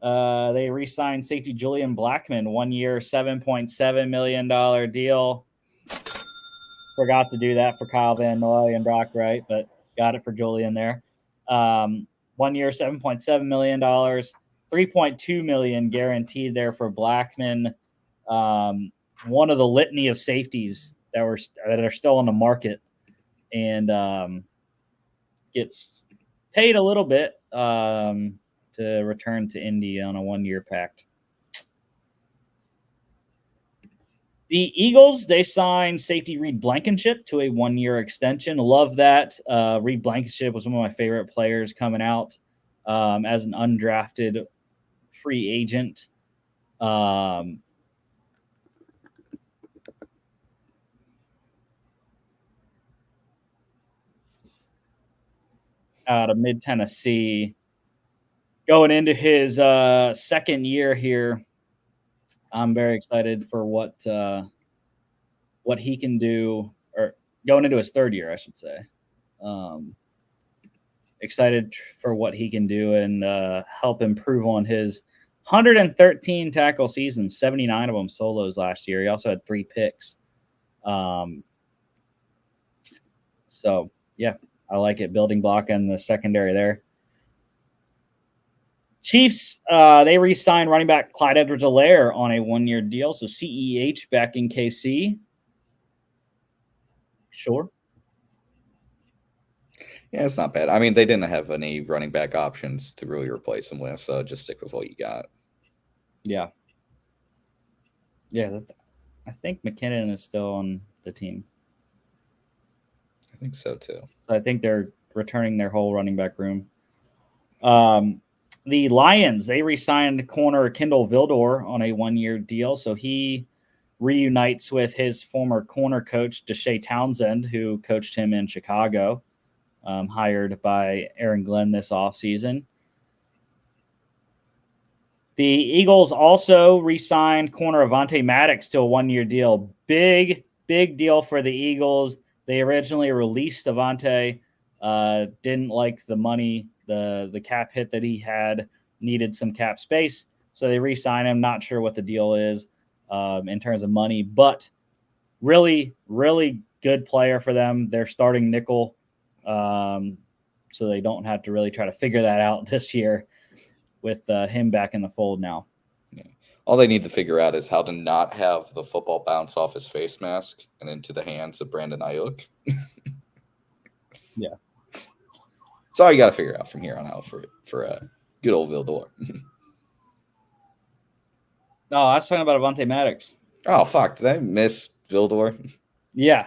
Speaker 1: They re-signed safety Julian Blackmon, 1-year, $7.7 million deal. Forgot to do that for Kyle Van Noy and Brock Wright, but got it for Julian there. 1 year, $7.7 million, $3.2 million guaranteed there for Blackmon. One of the litany of safeties that are still on the market, and gets paid a little bit to return to Indy on a 1-year pact. The Eagles, they signed safety Reed Blankenship to a 1-year extension. Love that. Reed Blankenship was one of my favorite players coming out as an undrafted free agent. Out of mid-Tennessee. Going into his second year here, I'm very excited for what he can do, or going into his third year, I should say. Excited for what he can do and help improve on his 113 tackle season, 79 of them solos last year. He also had 3 picks. So, yeah, I like it. Building block in the secondary there. Chiefs, they re-signed running back Clyde Edwards-Helaire on a 1-year deal. So CEH back in KC. Sure.
Speaker 2: Yeah, it's not bad. I mean, they didn't have any running back options to really replace him with, so just stick with what you got.
Speaker 1: Yeah. Yeah, I think McKinnon is still on the team.
Speaker 2: I think so, too.
Speaker 1: So I think they're returning their whole running back room. The Lions, they re-signed corner Kendall Vildor on a 1-year deal. So he reunites with his former corner coach, Deshae Townsend, who coached him in Chicago, hired by Aaron Glenn this offseason. The Eagles also re-signed corner Avonte Maddox to a 1-year deal. Big big deal for the Eagles. They originally released Avante, didn't like the money, the cap hit that he had, needed some cap space. So they re-signed him. Not sure what the deal is in terms of money, but really, really good player for them. They're starting nickel, so they don't have to really try to figure that out this year with him back in the fold now.
Speaker 2: Yeah. All they need to figure out is how to not have the football bounce off his face mask and into the hands of Brandon Ayuk.
Speaker 1: Yeah.
Speaker 2: That's all you got to figure out from here on out for good old Vildor.
Speaker 1: Oh, I was talking about Avante Maddox.
Speaker 2: Oh, fuck. Did I miss Vildor?
Speaker 1: Yeah.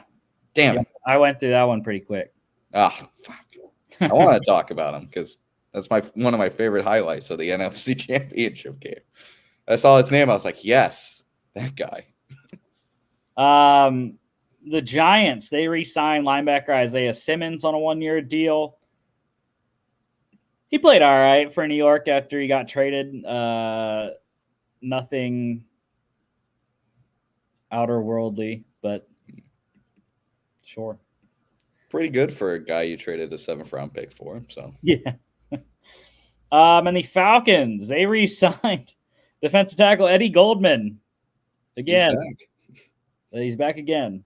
Speaker 2: Damn it.
Speaker 1: I went through that one pretty quick.
Speaker 2: Ah, fuck. I want to talk about him because that's one of my favorite highlights of the NFC Championship game. I saw his name. I was like, yes, that guy.
Speaker 1: The Giants, they re-signed linebacker Isaiah Simmons on a 1-year deal. He played all right for New York after he got traded. Nothing outer worldly, but sure.
Speaker 2: Pretty good for a guy you traded a 7th-round pick for. So
Speaker 1: yeah. And the Falcons, they re-signed defensive tackle Eddie Goldman again. He's back again.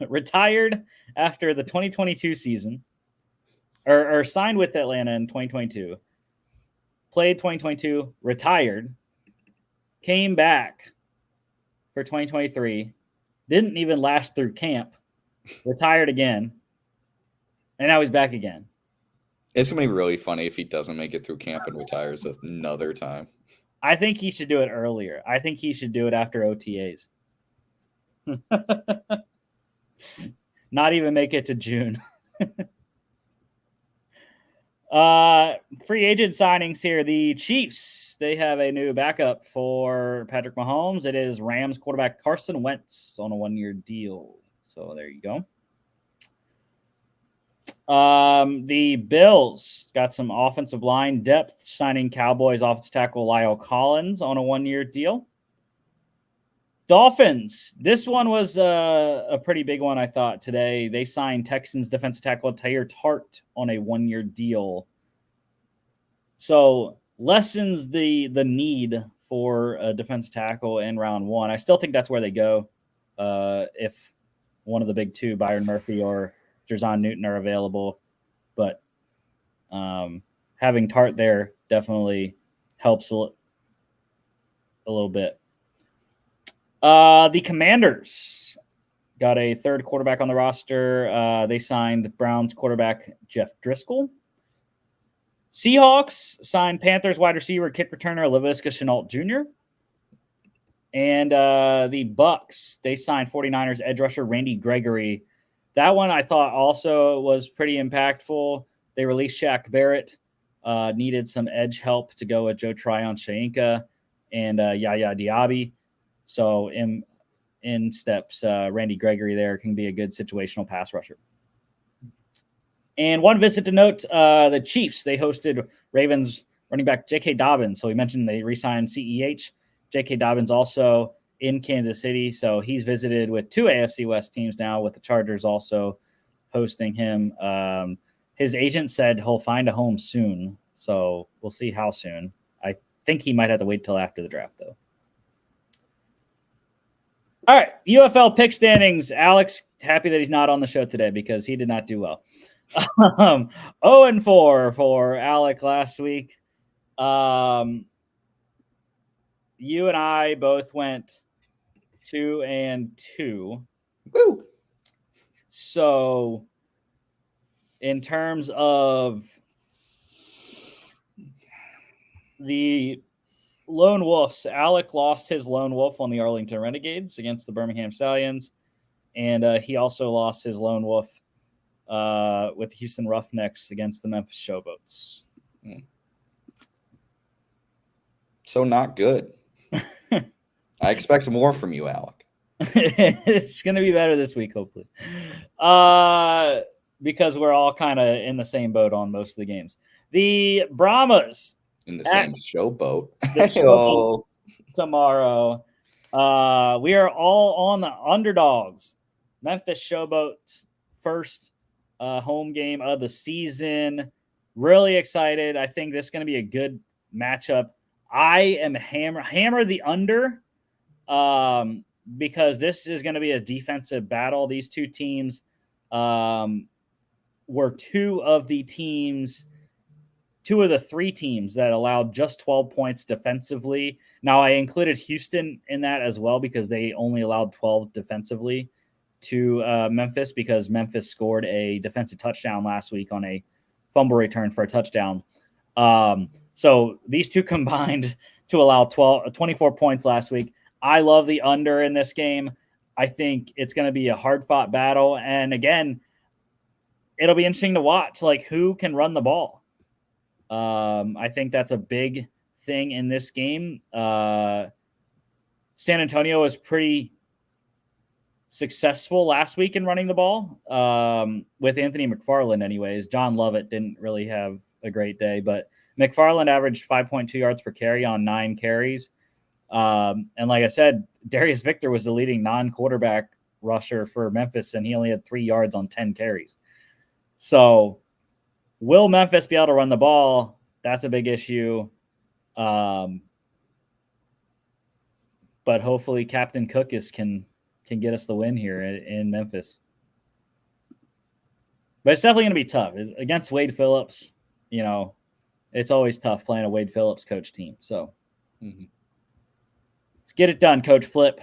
Speaker 1: Retired after the 2022 season, or signed with Atlanta in 2022. Played 2022, retired, came back for 2023, didn't even last through camp, retired again, and now he's back again.
Speaker 2: It's going to be really funny if he doesn't make it through camp and retires another time.
Speaker 1: I think he should do it earlier. I think he should do it after OTAs. Not even make it to June. Free agent signings here. The Chiefs, they have a new backup for Patrick Mahomes. It is Rams quarterback Carson Wentz on a 1-year deal. So there you go. The Bills got some offensive line depth, signing Cowboys offensive tackle Lyle Collins on a 1-year deal. Dolphins, this one was a pretty big one, I thought, today. They signed Texans defensive tackle Tyler Tart on a 1-year deal. So lessens the need for a defensive tackle in round 1. I still think that's where they go if one of the big two, Byron Murphy or Jerzon Newton, are available. But having Tart there definitely helps a little bit. The Commanders got a third quarterback on the roster. They signed Browns quarterback Jeff Driscoll. Seahawks signed Panthers wide receiver, kick returner Laviska Shenault Jr. And the Bucks, they signed 49ers edge rusher Randy Gregory. That one I thought also was pretty impactful. They released Shaq Barrett, needed some edge help to go with Joe Tryon-Shoyinka and Yaya Diaby. So in steps Randy Gregory there, can be a good situational pass rusher. And one visit to note, the Chiefs, they hosted Ravens running back J.K. Dobbins. So we mentioned they re-signed CEH. J.K. Dobbins also in Kansas City. So he's visited with 2 AFC West teams now, with the Chargers also hosting him. His agent said he'll find a home soon. So we'll see how soon. I think he might have to wait till after the draft, though. All right, UFL pick standings. Alex, happy that he's not on the show today because he did not do well. 0-4 for Alec last week. You and I both went 2-2.
Speaker 2: Woo!
Speaker 1: So in terms of the Lone Wolves, Alec lost his Lone Wolf on the Arlington Renegades against the Birmingham Stallions, and he also lost his Lone Wolf with Houston Roughnecks against the Memphis Showboats.
Speaker 2: So not good. I expect more from you, Alec.
Speaker 1: It's going to be better this week, hopefully. Because we're all kind of in the same boat on most of the games. The Brahmas.
Speaker 2: In the same showboat.
Speaker 1: The showboat tomorrow. We are all on the underdogs. Memphis Showboat's first home game of the season. Really excited. I think this is going to be a good matchup. I am hammer the under because this is going to be a defensive battle. These two teams were two of the three teams that allowed just 12 points defensively. Now, I included Houston in that as well because they only allowed 12 defensively to Memphis because Memphis scored a defensive touchdown last week on a fumble return for a touchdown. So these two combined to allow 24 points last week. I love the under in this game. I think it's going to be a hard-fought battle. And again, it'll be interesting to watch, like, who can run the ball. I think that's a big thing in this game. San Antonio was pretty successful last week in running the ball with Anthony McFarland anyways. John Lovett didn't really have a great day, but McFarland averaged 5.2 yards per carry on 9 carries. And like I said, Darius Victor was the leading non-quarterback rusher for Memphis, and he only had 3 yards on 10 carries. So will Memphis be able to run the ball? That's a big issue. But hopefully Captain Cookus can get us the win here in Memphis. But it's definitely going to be tough. Against Wade Phillips, it's always tough playing a Wade Phillips coach team. So let's get it done, Coach Flip.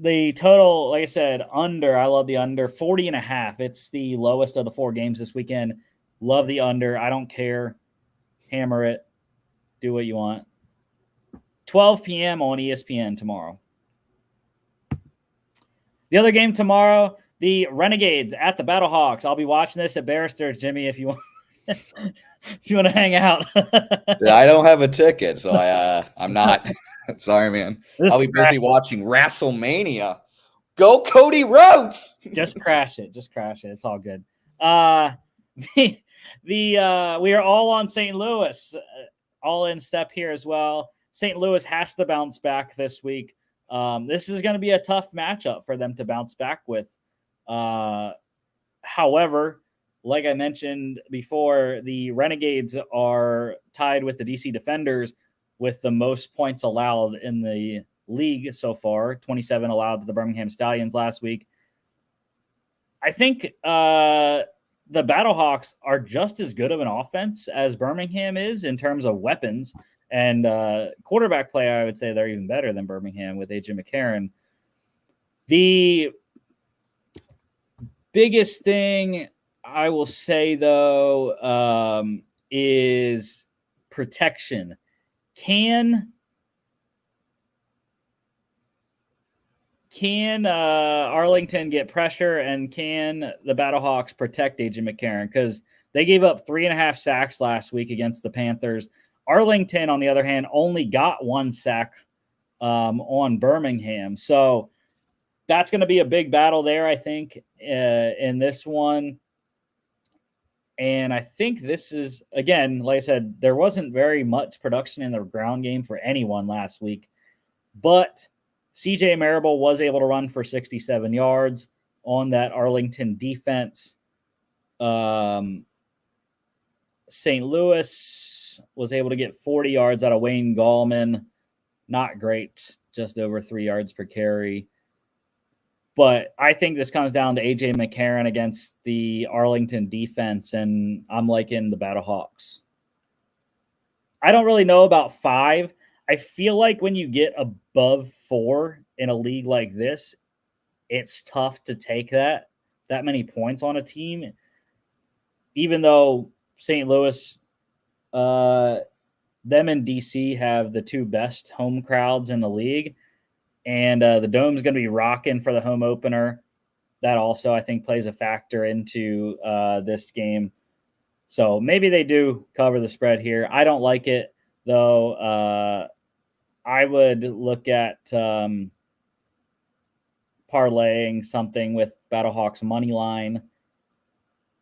Speaker 1: The total, like I said, under, I love the under, 40.5. It's the lowest of the 4 games this weekend. Love the under. I don't care. Hammer it. Do what you want. 12 p.m. on ESPN tomorrow. The other game tomorrow, the Renegades at the Battlehawks. I'll be watching this at Barrister's, Jimmy, if you want if you want to hang out.
Speaker 2: I don't have a ticket, so I'm not. Sorry, man. I'll be busy watching WrestleMania. Go Cody Rhodes!
Speaker 1: Just crash it. It's all good. We are all on St. Louis, all in step here as well. St. Louis has to bounce back this week. This is going to be a tough matchup for them to bounce back with. However, like I mentioned before, the Renegades are tied with the DC Defenders with the most points allowed in the league so far. 27 allowed to the Birmingham Stallions last week. I think the Battlehawks are just as good of an offense as Birmingham is in terms of weapons. And quarterback play, I would say they're even better than Birmingham with A.J. McCarron. The biggest thing I will say, though, is protection. Can Arlington get pressure, and can the Battlehawks protect A.J. McCarron? Because they gave up 3.5 sacks last week against the Panthers. Arlington, on the other hand, only got 1 sack on Birmingham. So that's going to be a big battle there, I think, in this one. And I think this is, again, like I said, there wasn't very much production in the ground game for anyone last week. But CJ Marable was able to run for 67 yards on that Arlington defense. St. Louis was able to get 40 yards out of Wayne Gallman. Not great, just over 3 yards per carry. But I think this comes down to A.J. McCarron against the Arlington defense, and I'm liking the Battlehawks. I don't really know about 5. I feel like when you get above 4 in a league like this, it's tough to take that many points on a team. Even though St. Louis, them and DC have the 2 best home crowds in the league. And the Dome's going to be rocking for the home opener. That also, I think, plays a factor into this game. So maybe they do cover the spread here. I don't like it, though. I would look at parlaying something with Battlehawks money line.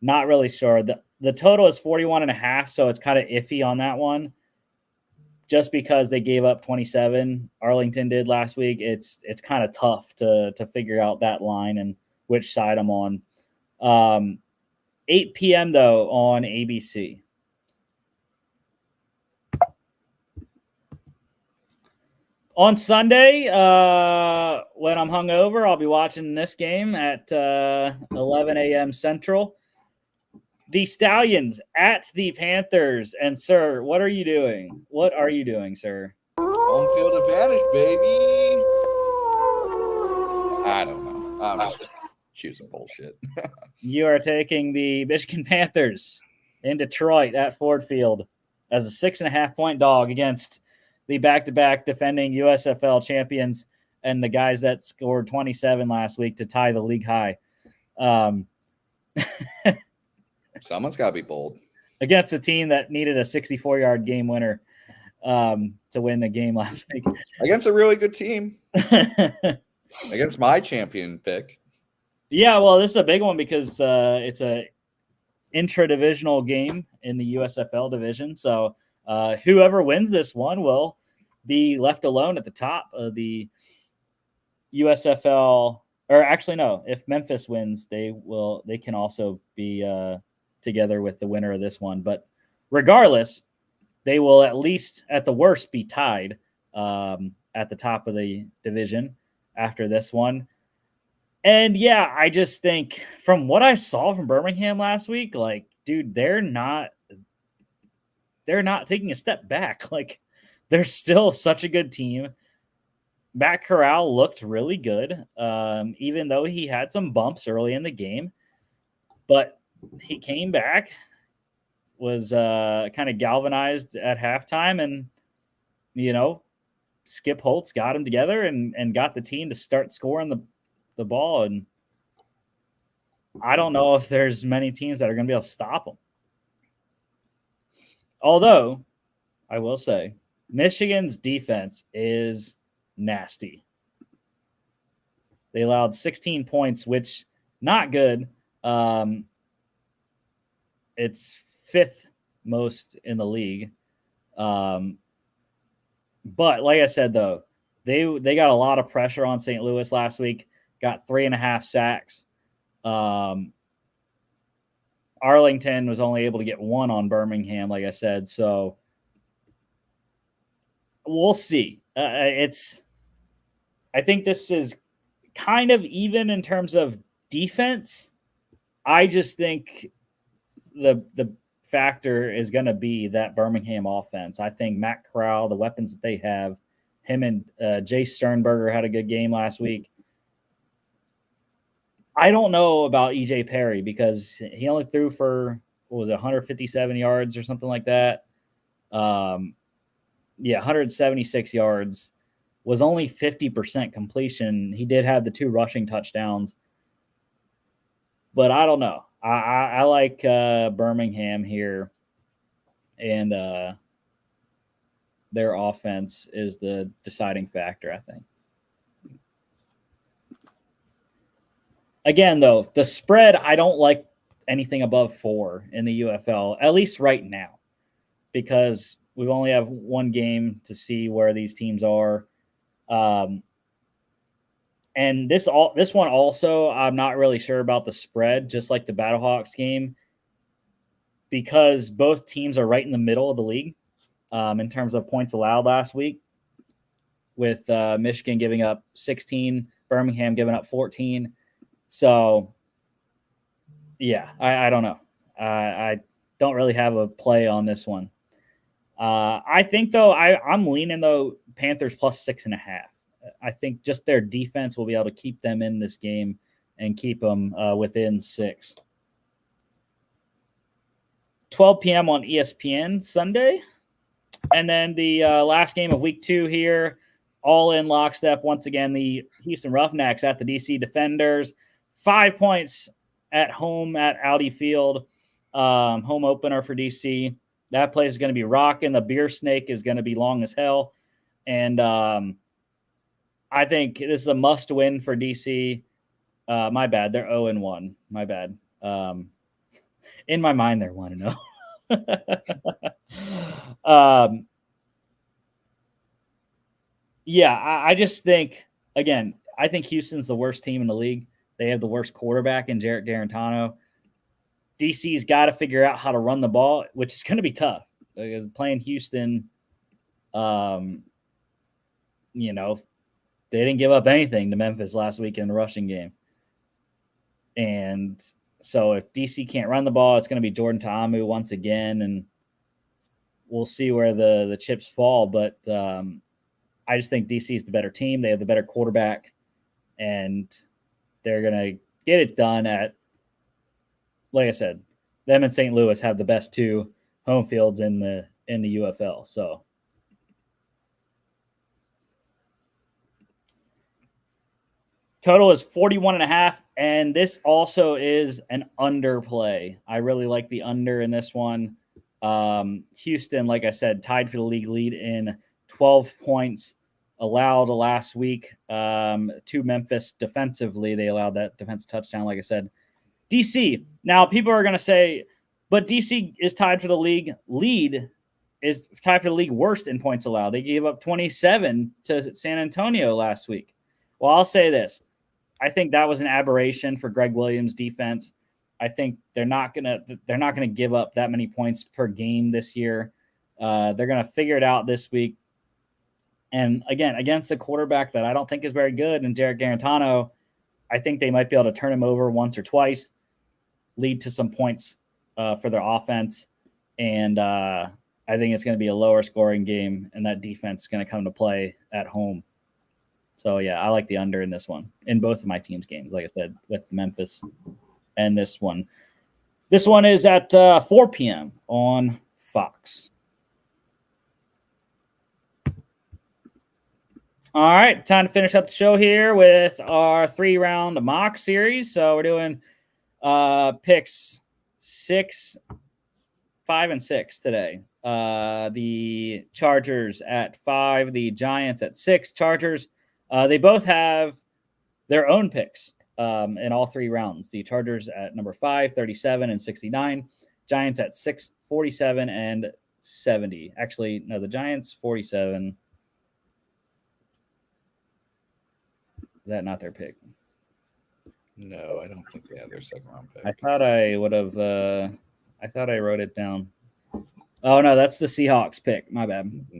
Speaker 1: Not really sure. The total is 41.5, so it's kind of iffy on that one. just because they gave up 27, Arlington did last week, it's kind of tough to figure out that line and which side I'm on. 8 p.m. though on ABC. On Sunday, when I'm hungover, I'll be watching this game at 11 a.m. Central. The Stallions at the Panthers. And, sir, what are you doing? What are you doing, sir?
Speaker 2: Home field advantage, baby. I don't know. I'm just choosing bullshit.
Speaker 1: You are taking the Michigan Panthers in Detroit at Ford Field as a 6.5-point dog against the back-to-back defending USFL champions and the guys that scored 27 last week to tie the league high.
Speaker 2: Someone's got to be bold.
Speaker 1: Against a team that needed a 64-yard game winner to win the game last week.
Speaker 2: Against a really good team. Against my champion pick.
Speaker 1: Yeah, well, this is a big one because it's a intra-divisional game in the USFL division. So whoever wins this one will be left alone at the top of the USFL. Or actually, no. If Memphis wins, they can also be together with the winner of this one. But regardless, they will at least, at the worst, be tied at the top of the division after this one. And yeah, I just think from what I saw from Birmingham last week, like, dude, they're not taking a step back. Like, they're still such a good team. Matt Corral looked really good, even though he had some bumps early in the game. But he came back, was kind of galvanized at halftime, and, you know, Skip Holtz got him together and got the team to start scoring the ball. And I don't know if there's many teams that are going to be able to stop them. Although, I will say, Michigan's defense is nasty. They allowed 16 points, which not good. It's fifth most in the league. But like I said, though, they got a lot of pressure on St. Louis last week. Got 3.5 sacks. Arlington was only able to get 1 on Birmingham, like I said. So we'll see. I think this is kind of even in terms of defense. I just think the factor is going to be that Birmingham offense. I think Matt Corral, the weapons that they have, him and Jay Sternberger had a good game last week. I don't know about EJ Perry because he only threw for, 157 yards or something like that. 176 yards, was only 50% completion. He did have the 2 rushing touchdowns. But I don't know. I like Birmingham here, and their offense is the deciding factor, I think. Again, though, the spread, I don't like anything above 4 in the UFL, at least right now, because we only have one game to see where these teams are. And this one also, I'm not really sure about the spread, just like the Battlehawks game, because both teams are right in the middle of the league in terms of points allowed last week, with Michigan giving up 16, Birmingham giving up 14. So, yeah, I don't know. I don't really have a play on this one. I think, though, I'm leaning, though, Panthers plus 6.5. I think just their defense will be able to keep them in this game and keep them within 6. 12 p.m. on ESPN Sunday. And then the last game of week 2 here, all in lockstep. Once again, the Houston Roughnecks at the DC Defenders. 5 points at home at Audi Field. Home opener for DC. That place is going to be rocking. The beer snake is going to be long as hell. And I think this is a must win for DC. My bad. They're 0-1. My bad. In my mind, they're 1-0. Yeah, I just think, again, I think Houston's the worst team in the league. They have the worst quarterback in Jarrett Garantano. DC's got to figure out how to run the ball, which is going to be tough because playing Houston, you know, they didn't give up anything to Memphis last week in the rushing game. And so if DC can't run the ball, it's going to be Jordan Ta'amu once again, and we'll see where the chips fall. But I just think DC is the better team. They have the better quarterback, and they're going to get it done at, like I said, them and St. Louis have the best two home fields in the UFL. So total is 41.5, and this also is an underplay. I really like the under in this one. Houston, like I said, tied for the league lead in 12 points allowed last week to Memphis defensively. They allowed that defense touchdown, like I said. DC. Now, people are going to say, but DC is tied for the league lead, is tied for the league worst in points allowed. They gave up 27 to San Antonio last week. Well, I'll say this. I think that was an aberration for Greg Williams' defense. I think they're not gonna give up that many points per game this year. They're gonna figure it out this week. And again, against a quarterback that I don't think is very good, and Jarrett Garantano, I think they might be able to turn him over once or twice, lead to some points for their offense. And I think it's going to be a lower scoring game, and that defense is going to come to play at home. So, yeah, I like the under in this one, in both of my team's games, like I said, with Memphis and this one. This one is at 4 p.m. on Fox. All right, time to finish up the show here with our 3-round mock series. So we're doing picks 6, 5, and 6 today. The Chargers at 5, the Giants at 6. Chargers, they both have their own picks in all 3 rounds. The Chargers at number 5, 37 and 69. Giants at 6, 47 and 70. Actually, no, the Giants 47. Is that not their pick?
Speaker 2: No, I don't think they have their second round pick.
Speaker 1: I thought I would have. I thought I wrote it down. Oh no, that's the Seahawks pick. My bad. Mm-hmm.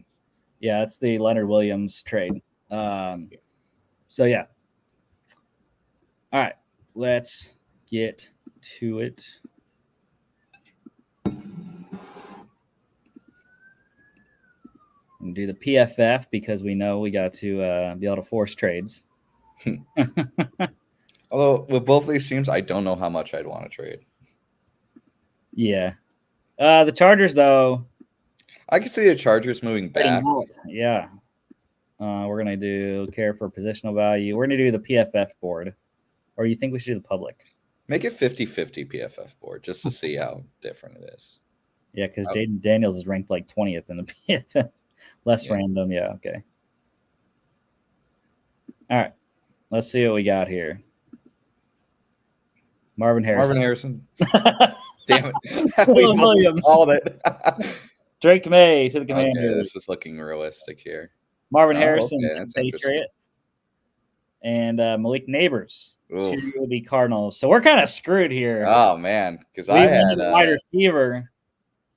Speaker 1: Yeah, it's the Leonard Williams trade. So yeah. All right, let's get to it. And do the PFF because we know we got to be able to force trades.
Speaker 2: Although with both of these teams, I don't know how much I'd want to trade.
Speaker 1: Yeah. The Chargers, though.
Speaker 2: I could see the Chargers moving back.
Speaker 1: Yeah. We're going to do care for positional value. We're going to do the PFF board. Or you think we should do the public?
Speaker 2: Make it 50-50 PFF board just to see how different it is.
Speaker 1: Yeah, because Jaden Daniels is ranked like 20th in the PFF. Less random. Yeah, okay. All right. Let's see what we got here. Marvin Harrison.
Speaker 2: Damn it.
Speaker 1: Williams.
Speaker 2: All it.
Speaker 1: Drake May to the Commanders.
Speaker 2: Okay, this is looking realistic here.
Speaker 1: Marvin Harrison to the Patriots. And Malik Neighbors to the Cardinals. So we're kind of screwed here.
Speaker 2: Oh, man. Because I had
Speaker 1: a wide receiver.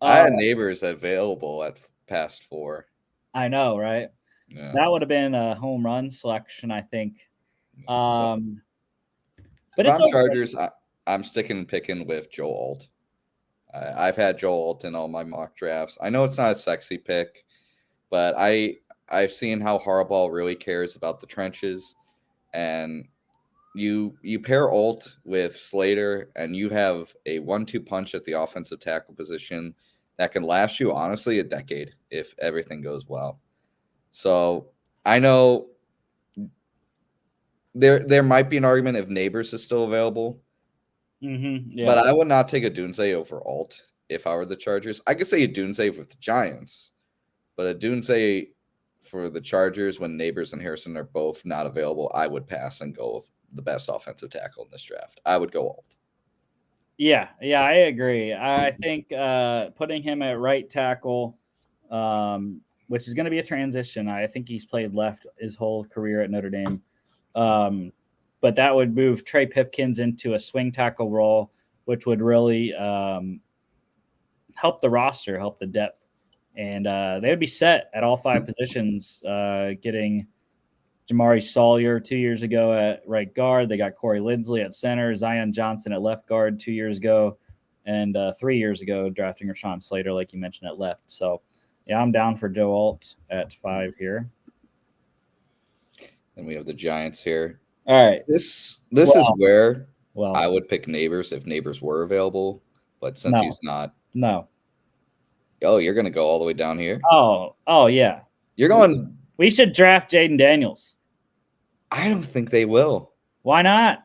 Speaker 2: I had Neighbors available at past 4.
Speaker 1: I know, right? Yeah. That would have been a home run selection, I think. But
Speaker 2: it's okay. Chargers, I'm picking with Joe Alt. I've had Joe Alt in all my mock drafts. I know it's not a sexy pick, but I've seen how Harbaugh really cares about the trenches, and you pair Alt with Slater, and you have a 1-2 punch at the offensive tackle position that can last you honestly a decade if everything goes well. So I know there might be an argument if Neighbors is still available.
Speaker 1: Mm-hmm, yeah.
Speaker 2: But I would not take a Dunze over Alt if I were the Chargers. I could say a Dunze with the Giants, but a Dunze for the Chargers when Neighbors and Harrison are both not available, I would pass and go with the best offensive tackle in this draft. I would go Alt.
Speaker 1: Yeah, I agree. I think putting him at right tackle which is going to be a transition. I think he's played left his whole career at Notre Dame. But that would move Trey Pipkins into a swing tackle role, which would really help the roster, help the depth. And they would be set at all 5 positions, getting Jamari Sawyer 2 years ago at right guard. They got Corey Lindsley at center, Zion Johnson at left guard 2 years ago, and 3 years ago drafting Rashawn Slater, like you mentioned, at left. So, yeah, I'm down for Joe Alt at 5 here.
Speaker 2: And we have the Giants here.
Speaker 1: All right.
Speaker 2: This is where I would pick Neighbors if Neighbors were available, but since he's not.
Speaker 1: No.
Speaker 2: Oh, you're going to go all the way down here?
Speaker 1: Oh, yeah.
Speaker 2: You're going.
Speaker 1: We should draft Jaden Daniels.
Speaker 2: I don't think they will.
Speaker 1: Why not?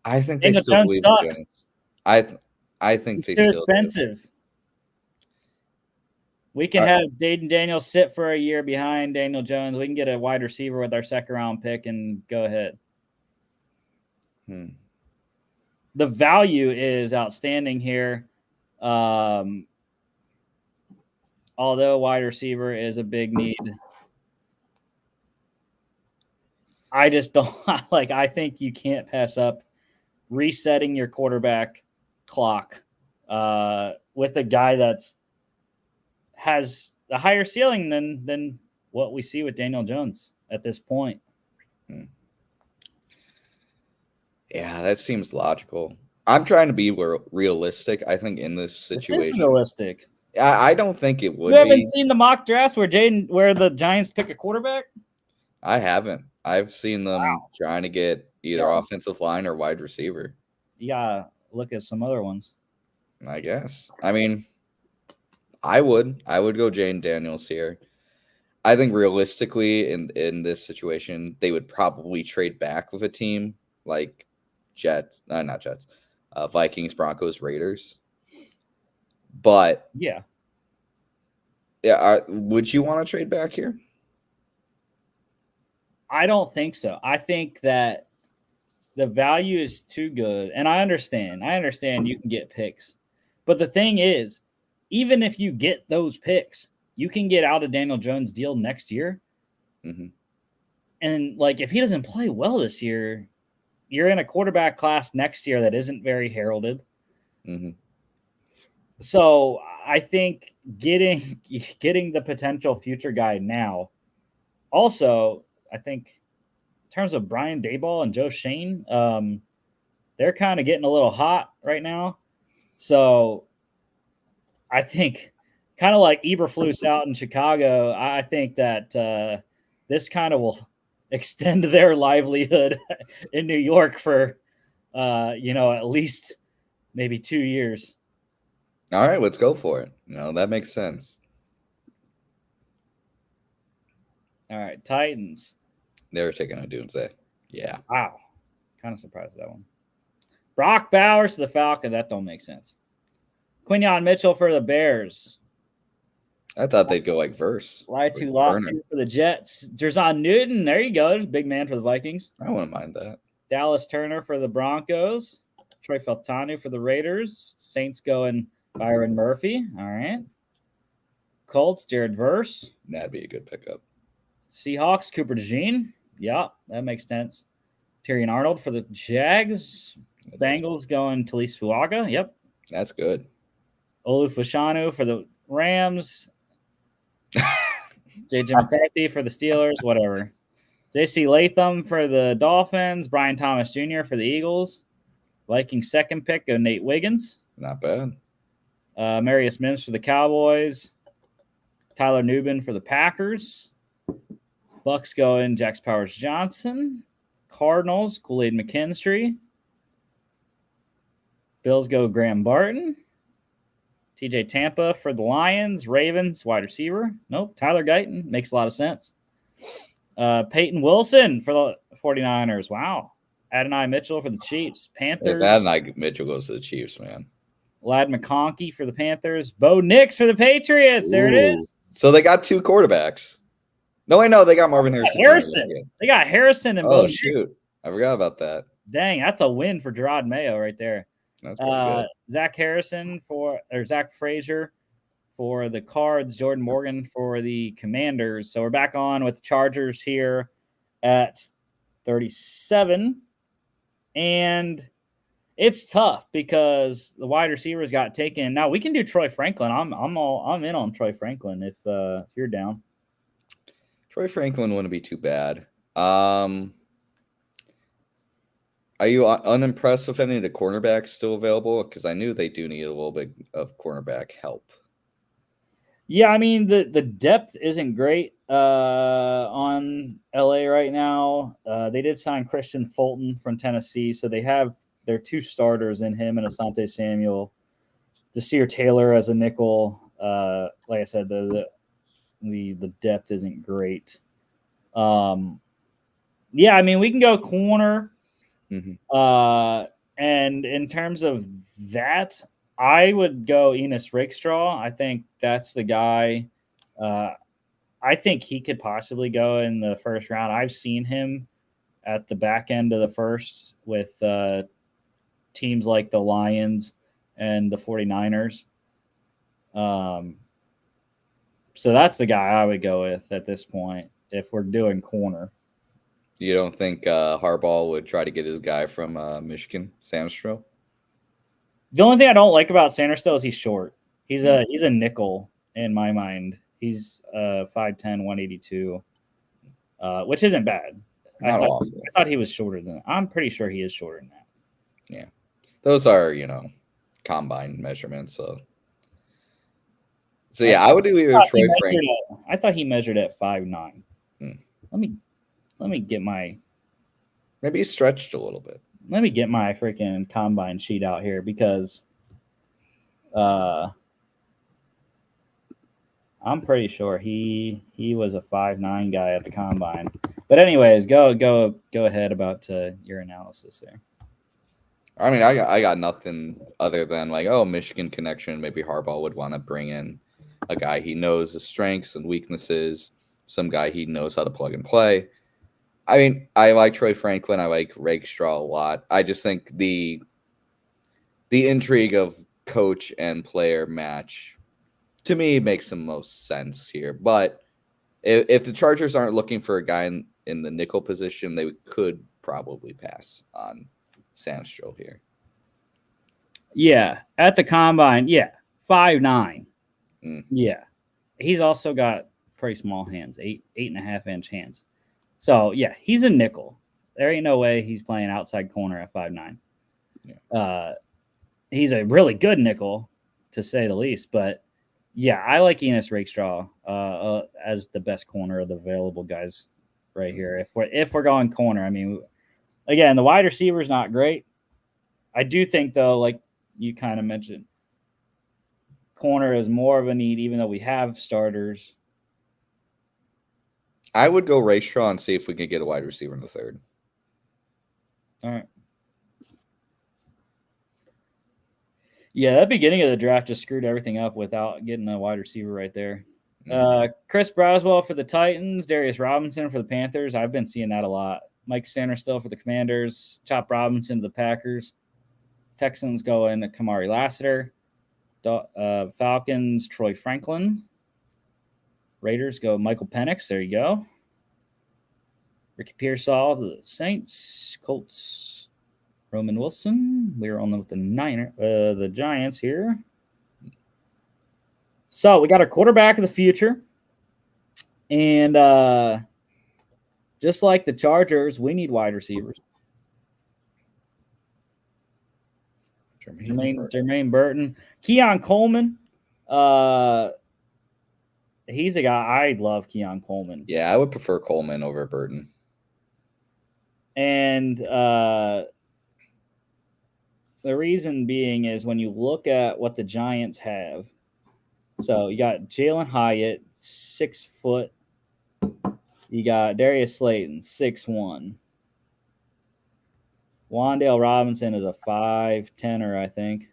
Speaker 2: I think they still believe in Jones. I think they still
Speaker 1: expensive. We can have Jaden Daniels sit for a year behind Daniel Jones. We can get a wide receiver with our second-round pick and go ahead. The value is outstanding here. Although wide receiver is a big need. I just don't I think you can't pass up resetting your quarterback clock with a guy that's has a higher ceiling than what we see with Daniel Jones at this point.
Speaker 2: Yeah, that seems logical. I'm trying to be realistic. I think in this situation,
Speaker 1: this is realistic.
Speaker 2: I don't think it would.
Speaker 1: You haven't seen the mock drafts where the Giants pick a quarterback?
Speaker 2: I haven't. I've seen them trying to get either offensive line or wide receiver.
Speaker 1: You gotta look at some other ones.
Speaker 2: I guess. I mean, I would go Jaden Daniels here. I think realistically in this situation, they would probably trade back with a team like Vikings, Broncos, Raiders. But
Speaker 1: yeah,
Speaker 2: would you want to trade back here?
Speaker 1: I don't think so. I think that the value is too good, and I understand you can get picks, but the thing is, even if you get those picks, you can get out a Daniel Jones deal next year.
Speaker 2: Mm-hmm.
Speaker 1: And if he doesn't play well this year, you're in a quarterback class next year that isn't very heralded.
Speaker 2: Mm-hmm.
Speaker 1: So I think getting the potential future guy now. Also, I think in terms of Brian Daboll and Joe Shane, they're kind of getting a little hot right now. So I think kind of like Eberflus out in Chicago, I think that this kind of will extend their livelihood in New York for, at least maybe 2 years.
Speaker 2: All right, let's go for it. That makes sense.
Speaker 1: All right, Titans.
Speaker 2: They were taking a doomsday. Yeah.
Speaker 1: Wow. Kind of surprised at that one. Brock Bowers to the Falcons. That don't make sense. Quinyon Mitchell for the Bears.
Speaker 2: I thought they'd go verse.
Speaker 1: Laitu Latu for the Jets. Jerzon Newton. There you go. There's a big man for the Vikings.
Speaker 2: I wouldn't mind that.
Speaker 1: Dallas Turner for the Broncos. Troy Feltanu for the Raiders. Saints going Byron Murphy. All right. Colts, Jared Verse.
Speaker 2: That'd be a good pickup.
Speaker 1: Seahawks, Cooper DeJean. Yeah, that makes sense. Tyrion Arnold for the Jags. Bengals going Talise Fuaga. Yep.
Speaker 2: That's good.
Speaker 1: Olu Fashanu for the Rams. J.J. McCarthy for the Steelers. Whatever. J.C. Latham for the Dolphins. Brian Thomas Jr. for the Eagles. Vikings second pick, go Nate Wiggins.
Speaker 2: Not bad.
Speaker 1: Marius Mims for the Cowboys. Tyler Nubin for the Packers. Bucks going Jax Powers Johnson. Cardinals, Kool-Aid McKinstry. Bills go Graham Barton. TJ Tampa for the Lions. Ravens, wide receiver. Nope. Tyler Guyton. Makes a lot of sense. Peyton Wilson for the 49ers. Wow. Adonai Mitchell for the Chiefs. Panthers.
Speaker 2: If Adonai Mitchell goes to the Chiefs, man.
Speaker 1: Lad McConkey for the Panthers. Bo Nix for the Patriots. There it is.
Speaker 2: So they got 2 quarterbacks. No, I know they got Marvin Harrison.
Speaker 1: They got Harrison and
Speaker 2: Bo Nix. Shoot. I forgot about that.
Speaker 1: Dang, that's a win for Gerard Mayo right there.
Speaker 2: That's pretty good.
Speaker 1: Zach Frazier for the Cards, Jordan Morgan for the Commanders. So we're back on with the Chargers here at 37. And it's tough because the wide receivers got taken. Now we can do Troy Franklin. I'm in on Troy Franklin if you're down.
Speaker 2: Troy Franklin wouldn't be too bad. Are you unimpressed with any of the cornerbacks still available? Because I knew they do need a little bit of cornerback help.
Speaker 1: Yeah, I mean the depth isn't great on LA right now. They did sign Christian Fulton from Tennessee, so they have their two starters in him and Asante Samuel. Desir Taylor as a nickel. Like I said, the depth isn't great. Yeah, I mean we can go corner.
Speaker 2: Mm-hmm.
Speaker 1: And in terms of that, I would go Enos Rakestraw. I think that's the guy. I think he could possibly go in the first round. I've seen him at the back end of the first with teams like the Lions and the 49ers. So that's the guy I would go with at this point if we're doing corner.
Speaker 2: You don't think Harbaugh would try to get his guy from Michigan, Sandstrom?
Speaker 1: The only thing I don't like about Sanderstill is he's short. He's a nickel in my mind. He's 5'10", 182, which isn't bad.
Speaker 2: Not awful.
Speaker 1: I thought he was shorter than that. I'm pretty sure he is shorter than that.
Speaker 2: Yeah. Those are, combine measurements. So yeah, I would do either Troy Franklin.
Speaker 1: I thought he measured at 5'9". Let me get my.
Speaker 2: Maybe he stretched a little bit.
Speaker 1: Let me get my freaking combine sheet out here because I'm pretty sure he was a 5'9" guy at the combine. But anyways, go ahead about your analysis there.
Speaker 2: I mean, I got nothing other than Michigan connection. Maybe Harbaugh would want to bring in a guy he knows his strengths and weaknesses, some guy he knows how to plug and play. I mean, I like Troy Franklin. I like Rakestraw a lot. I just think the intrigue of coach and player match, to me, makes the most sense here. But if the Chargers aren't looking for a guy in the nickel position, they could probably pass on Sandstrom here.
Speaker 1: Yeah, at the combine, 5'9". Yeah, he's also got pretty small hands, 8.5-inch hands. So yeah, he's a nickel. There ain't no way he's playing outside corner at 5'9". Yeah. He's a really good nickel, to say the least. But yeah, I like Enos Rakestraw as the best corner of the available guys right here. If we're going corner, I mean, again, the wide receiver is not great. I do think though, like you kind of mentioned, corner is more of a need, even though we have starters.
Speaker 2: I would go Rakestraw and see if we could get a wide receiver in the third.
Speaker 1: All right. Yeah, that beginning of the draft just screwed everything up without getting a wide receiver right there. Chris Braswell for the Titans, Darius Robinson for the Panthers. I've been seeing that a lot. Mike Sanderstill for the Commanders, Chop Robinson to the Packers. Texans going to Kamari Lassiter. Falcons, Troy Franklin. Raiders go Michael Penix. There you go. Ricky Pearsall to the Saints. Colts, Roman Wilson. We're on with the Giants here. So we got our quarterback of the future. And just like the Chargers, we need wide receivers. Jermaine Burton. Keon Coleman. He's a guy. I love Keon Coleman.
Speaker 2: Yeah, I would prefer Coleman over Burton.
Speaker 1: And the reason being is when you look at what the Giants have. So you got Jalen Hyatt, 6 foot. You got Darius Slayton, 6'1". Wan'Dale Robinson is a 5'10", I think.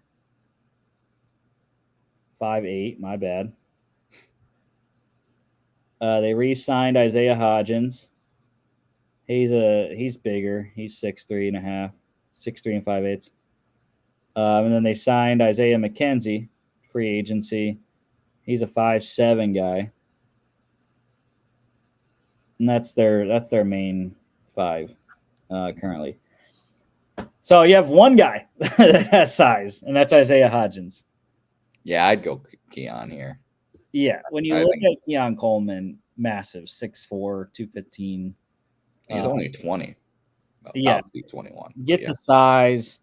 Speaker 1: 5'8", my bad. They re-signed Isaiah Hodgins. He's bigger. He's 6'3.5", 6'3 and 5/8. And then they signed Isaiah McKenzie, free agency. He's a 5'7" guy. And that's their main 5 currently. So you have one guy that has size, and that's Isaiah Hodgins.
Speaker 2: Yeah, I'd go Keon here.
Speaker 1: Yeah, when you look at Keon Coleman, massive, 6'4", 215.
Speaker 2: He's only 20. About
Speaker 1: Yeah,
Speaker 2: to be 21.
Speaker 1: Get the size.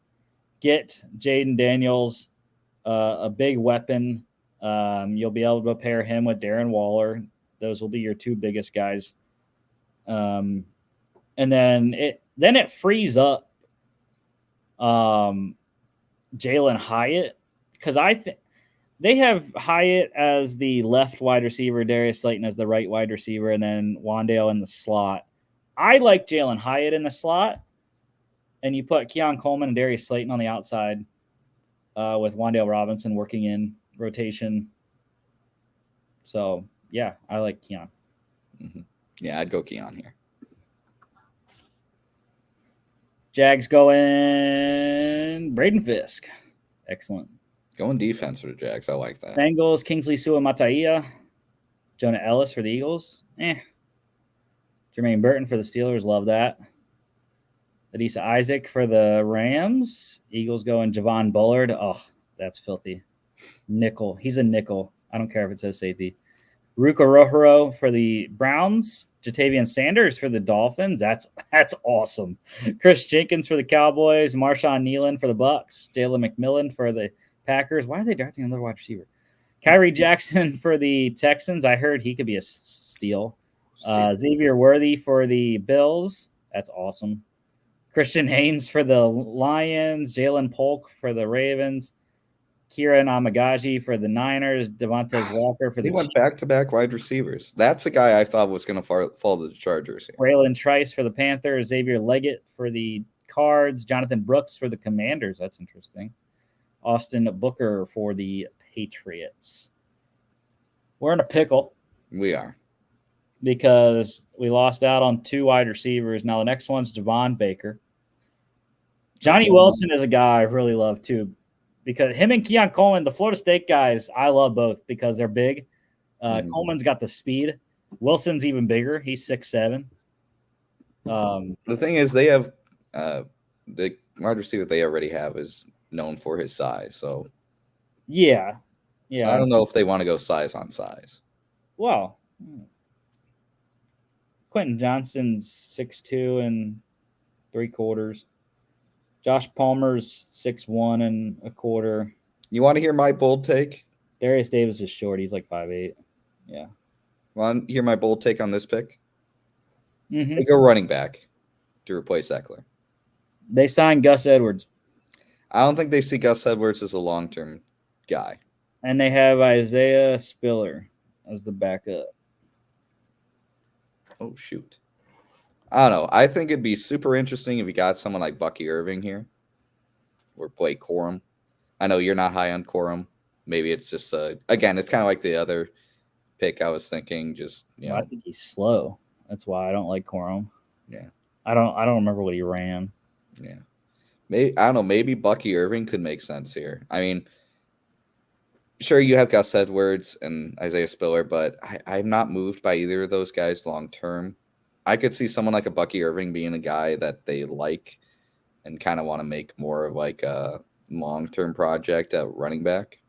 Speaker 1: Get Jaden Daniels, a big weapon. You'll be able to pair him with Darren Waller. Those will be your 2 biggest guys. And then it frees up Jalen Hyatt, because I think they have Hyatt as the left wide receiver, Darius Slayton as the right wide receiver, and then Wandale in the slot. I like Jalen Hyatt in the slot, and you put Keon Coleman and Darius Slayton on the outside with Wandale Robinson working in rotation. So, yeah, I like Keon.
Speaker 2: Mm-hmm. Yeah, I'd go Keon here.
Speaker 1: Jags going Braden Fisk. Excellent.
Speaker 2: Going defense for the Jags. I like that.
Speaker 1: Bengals, Kingsley Sua-Mataia. Jonah Ellis for the Eagles. Jermaine Burton for the Steelers. Love that. Adisa Isaac for the Rams. Eagles going Javon Bullard. Oh, that's filthy. Nickel. He's a nickel. I don't care if it says safety. Ruka Rohoro for the Browns. Jatavian Sanders for the Dolphins. That's awesome. Chris Jenkins for the Cowboys. Marshawn Nealon for the Bucks. Jalen McMillan for the Packers. Why are they drafting another wide receiver? Kyrie Jackson for the Texans. I heard he could be a steal. Xavier Worthy for the Bills. That's awesome. Christian Haynes for the Lions. Jalen Polk for the Ravens. Kieran Amagaji for the Niners. Devontae Walker for the
Speaker 2: Chiefs. He went back-to-back wide receivers. That's a guy I thought was going to fall to the Chargers here.
Speaker 1: Braylon Trice for the Panthers. Xavier Leggett for the Cards. Jonathan Brooks for the Commanders. That's interesting. Austin Booker for the Patriots. We're in a pickle.
Speaker 2: We are.
Speaker 1: Because we lost out on 2 wide receivers. Now the next one's Javon Baker. Johnny Wilson is a guy I really love too, because him and Keon Coleman, the Florida State guys, I love both because they're big. Coleman's got the speed. Wilson's even bigger. He's 6'7".
Speaker 2: The thing is, they have the wide receiver they already have is known for his size. So
Speaker 1: yeah.
Speaker 2: So I don't know if they want to go size on size.
Speaker 1: Well, Quentin Johnson's 6'2" 3/4. Josh Palmer's 6'1" 1/4.
Speaker 2: You want to hear my bold take?
Speaker 1: Darius Davis is short. He's like 5'8". Yeah.
Speaker 2: Want to hear my bold take on this pick?
Speaker 1: Mm-hmm.
Speaker 2: They go running back to replace Eckler.
Speaker 1: They signed Gus Edwards.
Speaker 2: I don't think they see Gus Edwards as a long-term guy.
Speaker 1: And they have Isaiah Spiller as the backup.
Speaker 2: Oh, shoot. I don't know. I think it'd be super interesting if you got someone like Bucky Irving here or play Corum. I know you're not high on Corum. Maybe it's just, again, it's kind of like the other pick I was thinking. Just, you know.
Speaker 1: I think he's slow. That's why I don't like Corum.
Speaker 2: Yeah.
Speaker 1: I don't remember what he ran.
Speaker 2: Yeah. Maybe, I don't know. Maybe Bucky Irving could make sense here. I mean, sure, you have Gus Edwards and Isaiah Spiller, but I'm not moved by either of those guys long term. I could see someone like a Bucky Irving being a guy that they like and kind of want to make more of like a long-term project at running back.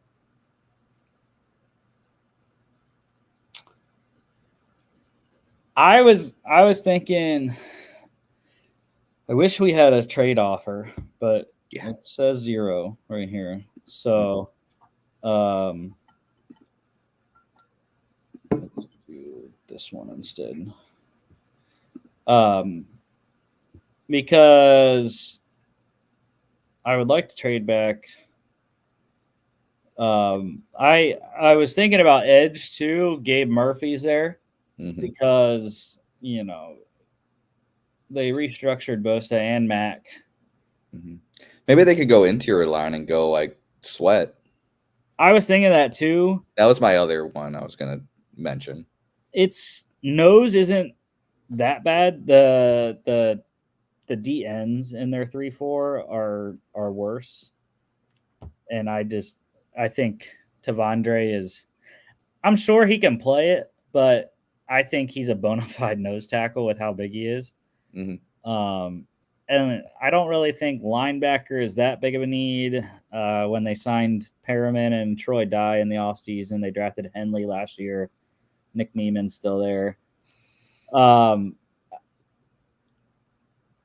Speaker 1: I was thinking, I wish we had a trade offer, but it says 0 right here. So, let's do this one instead. Because I would like to trade back. I was thinking about edge too. Gabe Murphy's there because, you know, they restructured Bosa and Mac.
Speaker 2: Maybe they could go interior line and go like Sweat.
Speaker 1: I was thinking that too.
Speaker 2: That was my other one I was going to mention.
Speaker 1: Its nose isn't that bad. The D ends in their 3-4 are worse. And I think Tavondre is, I'm sure he can play it, but I think he's a bona fide nose tackle with how big he is.
Speaker 2: Mm-hmm.
Speaker 1: And I don't really think linebacker is that big of a need. When they signed Perriman and Troy Dye in the offseason, they drafted Henley last year. Nick Neiman's still there.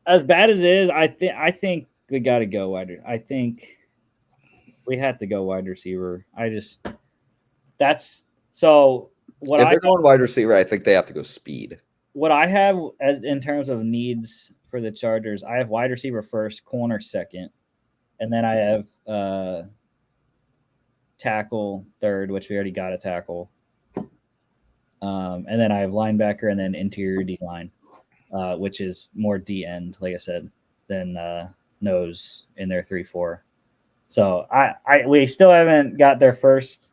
Speaker 1: As bad as it is, I think we got to go wide. I think we have to go wide receiver. That's so. What
Speaker 2: If they're going wide receiver, I think they have to go speed.
Speaker 1: What I have as in terms of needs for the Chargers, I have wide receiver first, corner second, and then I have tackle third, which we already got a tackle. And then I have linebacker and then interior D line, which is more D end, like I said, than nose in their 3-4. So we still haven't got their first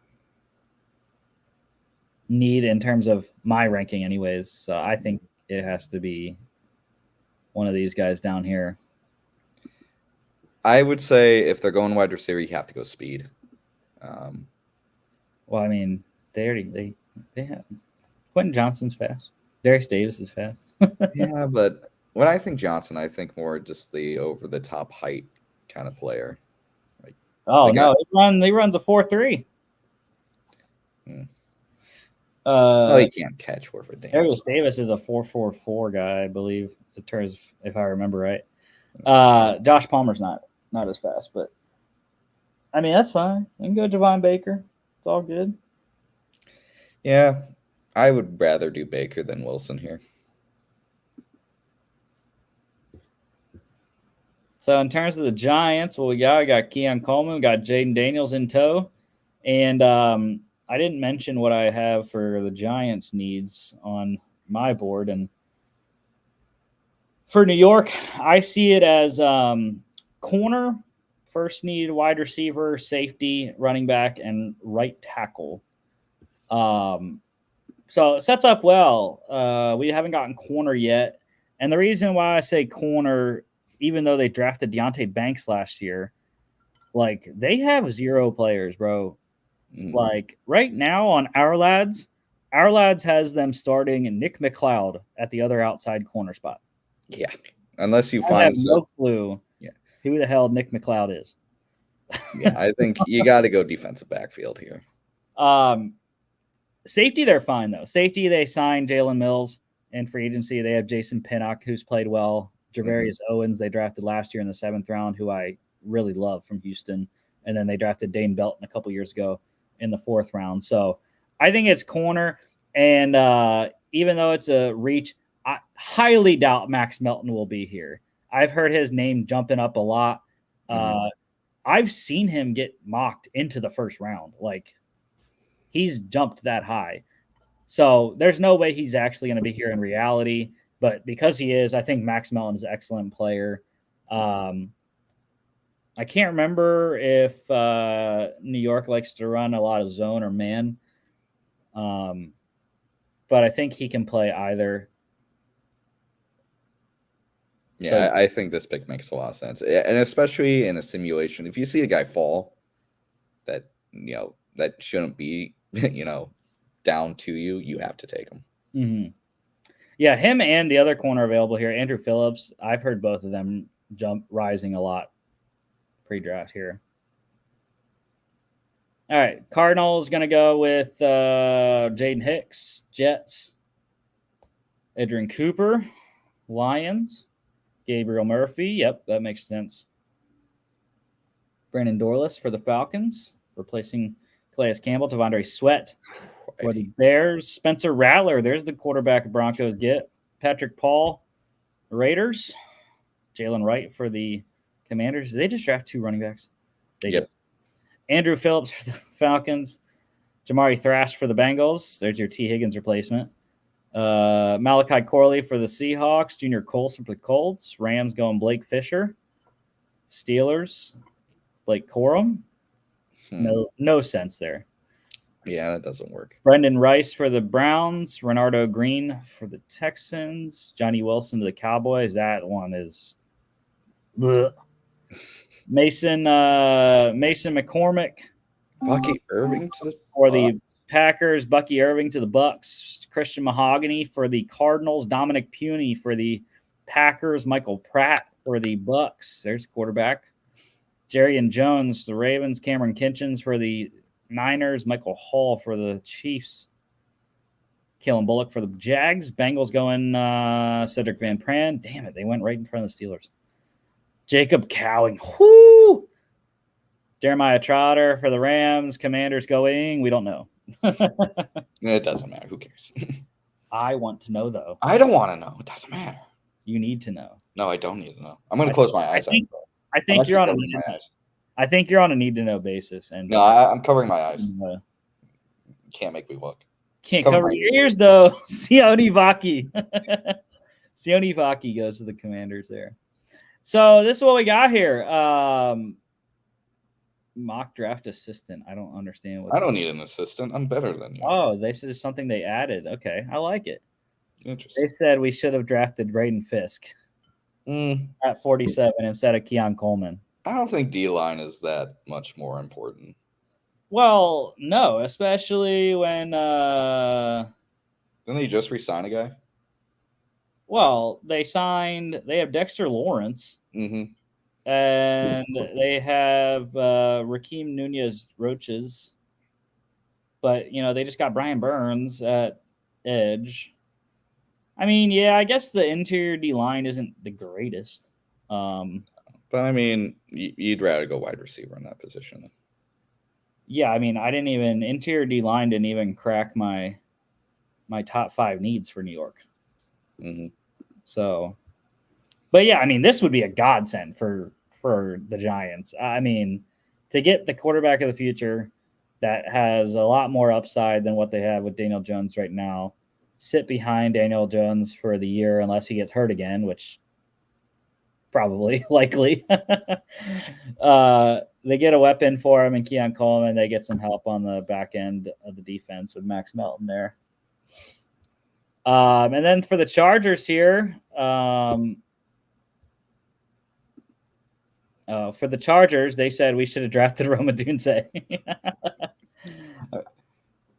Speaker 1: need in terms of my ranking, anyways. So I think it has to be one of these guys down here.
Speaker 2: I would say if they're going wide receiver, you have to go speed.
Speaker 1: Well, I mean, they have Quentin Johnson's fast. Darius Davis is fast.
Speaker 2: Yeah, but when I think Johnson, I think more just the over the top height kind of player.
Speaker 1: Like, no, he runs a 4.3.
Speaker 2: He can't catch for a damn.
Speaker 1: Darius Davis is a 4.44 guy, I believe. It turns, if I remember right. Josh Palmer's not as fast, but I mean that's fine. We can go Javon Baker. It's all good.
Speaker 2: Yeah, I would rather do Baker than Wilson here.
Speaker 1: So in terms of the Giants, what we got Keon Coleman, we got Jaden Daniels in tow, and I didn't mention what I have for the Giants' needs on my board, and for New York, I see it as corner, first need, wide receiver, safety, running back, and right tackle. So it sets up well. We haven't gotten corner yet, and the reason why I say corner, even though they drafted Deonte Banks last year, like they have 0 players, bro. Like right now on Our Lads has them starting Nick McLeod at the other outside corner spot.
Speaker 2: Yeah, unless you
Speaker 1: I
Speaker 2: find
Speaker 1: have no clue who the hell Nick McLeod is.
Speaker 2: Yeah, I think you got to go defensive backfield here.
Speaker 1: Safety, they're fine though. Safety, they signed Jalen Mills in free agency. They have Jason Pinnock, who's played well. Javarius Owens, they drafted last year in the 7th round, who I really love from Houston. And then they drafted Dane Belton a couple years ago in the 4th round. So I think it's corner. And even though it's a reach, I highly doubt Max Melton will be here. I've heard his name jumping up a lot. I've seen him get mocked into the 1st round. Like he's jumped that high. So there's no way he's actually going to be here in reality. But because he is, I think Max Melton is an excellent player. I can't remember if New York likes to run a lot of zone or man. But I think he can play either.
Speaker 2: Yeah, I think this pick makes a lot of sense. And especially in a simulation, if you see a guy fall that, that shouldn't be, down to you, you have to take him.
Speaker 1: Mm-hmm. Yeah, him and the other corner available here, Andrew Phillips. I've heard both of them rising a lot pre-draft here. All right, Cardinals going to go with Jaden Hicks, Jets. Adrian Cooper, Lions. Gabriel Murphy, yep, that makes sense. Brandon Dorlus for the Falcons, replacing Calais Campbell. Tavondre Sweat for the Bears. Spencer Rattler, there's the quarterback Broncos get. Patrick Paul, Raiders. Jalen Wright for the Commanders. Did they just draft 2 running backs? They did. Andrew Phillips for the Falcons. Jamari Thrash for the Bengals. There's your T. Higgins replacement. Malachi Corley for the Seahawks. Junior Colson for the Colts. Rams going Blake Fisher. Steelers, Blake Corum. No sense there.
Speaker 2: Yeah, that doesn't work.
Speaker 1: Brendan Rice for the Browns. Renardo Green for the Texans. Johnny Wilson to the Cowboys. That one is bleh. Mason McCormick.
Speaker 2: Bucky Irving to the
Speaker 1: for the Packers, Bucky Irving to the Bucks, Christian Mahogany for the Cardinals, Dominic Puny for the Packers, Michael Pratt for the Bucks. There's quarterback. Jerry and Jones, the Ravens, Cameron Kinchins for the Niners, Michael Hall for the Chiefs, Kalen Bullock for the Jags, Bengals going Cedric Van Pran. Damn it, they went right in front of the Steelers. Jacob Cowing. Whoo! Jeremiah Trotter for the Rams, Commanders going. We don't know.
Speaker 2: It doesn't matter. Who cares?
Speaker 1: I want to know, though.
Speaker 2: I don't want to know. It doesn't matter.
Speaker 1: You need to know.
Speaker 2: No, I don't need to know. I'm going to close my eyes.
Speaker 1: I think you're on a need I think you're on a need to know basis. And
Speaker 2: no, I'm covering my eyes. Can't make me look.
Speaker 1: Can't cover your ears though. Sione Vaki. Sione Vaki goes to the Commanders there. So this is what we got here. Mock draft assistant. I don't understand what.
Speaker 2: I don't need an assistant. I'm better than you.
Speaker 1: Oh, this is something they added. Okay, I like it.
Speaker 2: Interesting.
Speaker 1: They said we should have drafted Braden Fisk at 47 instead of Keon Coleman.
Speaker 2: I don't think D-line is that much more important.
Speaker 1: Well, no, especially when
Speaker 2: Didn't they just re-sign a guy?
Speaker 1: Well, they have Dexter Lawrence.
Speaker 2: Mm-hmm.
Speaker 1: And they have Rakeem Nunez Roaches. But, they just got Brian Burns at edge. I mean, yeah, I guess the interior D-line isn't the greatest.
Speaker 2: But, I mean, you'd rather go wide receiver in that position.
Speaker 1: Yeah, I mean, interior D-line didn't even crack my top 5 needs for New York.
Speaker 2: Mm-hmm.
Speaker 1: So, but yeah, I mean, this would be a godsend for the Giants. I mean, to get the quarterback of the future that has a lot more upside than what they have with Daniel Jones right now, sit behind Daniel Jones for the year unless he gets hurt again, which probably likely. They get a weapon for him in Keon Coleman. They get some help on the back end of the defense with Max Melton there. And then for the Chargers here, for the Chargers, they said we should have drafted Roma Dunze.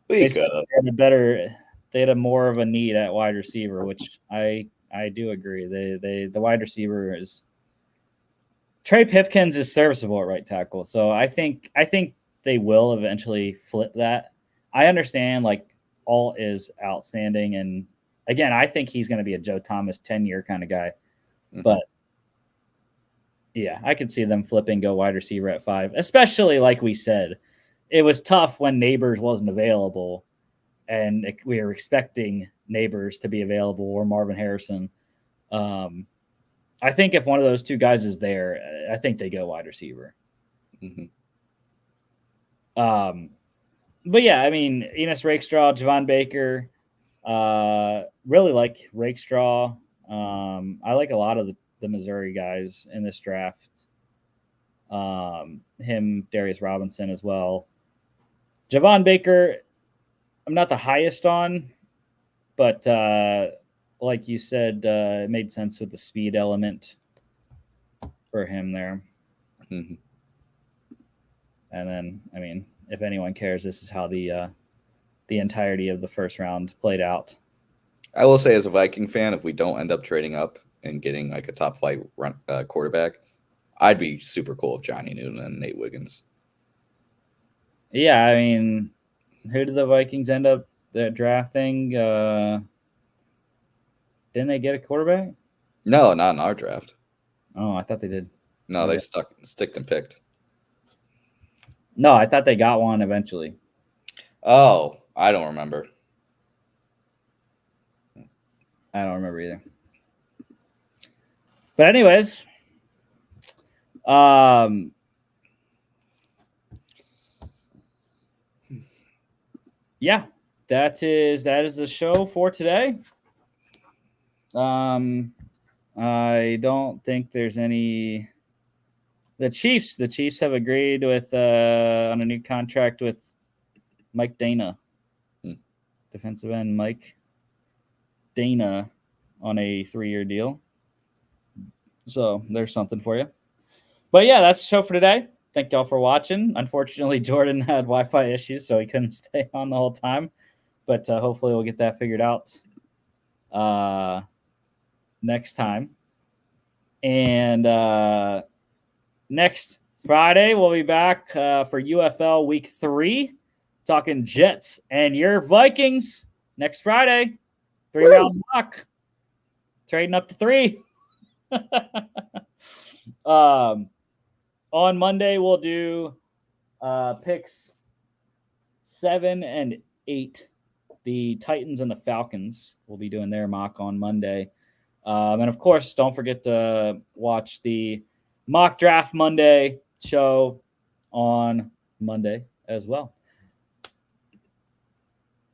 Speaker 1: They had more of a need at wide receiver, which I do agree. The wide receiver is Trey Pipkins is serviceable at right tackle, so I think they will eventually flip that. I understand Alt is outstanding, and again, I think he's going to be a Joe Thomas 10-year kind of guy, but. Yeah, I could see them flipping, go wide receiver at 5, especially like we said. It was tough when Neighbors wasn't available, and we were expecting Neighbors to be available or Marvin Harrison. I think if one of those two guys is there, I think they go wide receiver.
Speaker 2: Mm-hmm.
Speaker 1: But yeah, I mean, Enos Rakestraw, Javon Baker, really like Rakestraw. I like a lot of the Missouri guys in this draft. Him, Darius Robinson as well. Javon Baker, I'm not the highest on, but like you said, it made sense with the speed element for him there.
Speaker 2: Mm-hmm.
Speaker 1: And then, I mean, if anyone cares, this is how the entirety of the first round played out.
Speaker 2: I will say, as a Viking fan, if we don't end up trading up and getting a top flight quarterback, I'd be super cool if Johnny Newton and Nate Wiggins.
Speaker 1: Yeah, I mean, who did the Vikings end up drafting? Didn't they get a quarterback?
Speaker 2: No, not in our draft.
Speaker 1: Oh, I thought they did.
Speaker 2: No, they sticked and picked.
Speaker 1: No, I thought they got one eventually.
Speaker 2: Oh, I don't remember.
Speaker 1: I don't remember either. But anyways, yeah, that is the show for today. I don't think there's any. The Chiefs have agreed with on a new contract with Mike Dana, defensive end Mike Dana, on a 3-year deal. So there's something for you. But yeah, that's the show for today. thank y'all for watching. Unfortunately, Jordan had Wi-Fi issues, so he couldn't stay on the whole time. But hopefully we'll get that figured out next time. And next Friday, we'll be back for UFL Week 3, talking Jets and your Vikings next Friday. 3-round mock. Trading up to 3. On Monday, we'll do picks 7 and 8. The Titans and the Falcons will be doing their mock on Monday. And of course, don't forget to watch the Mock Draft Monday show on Monday as well.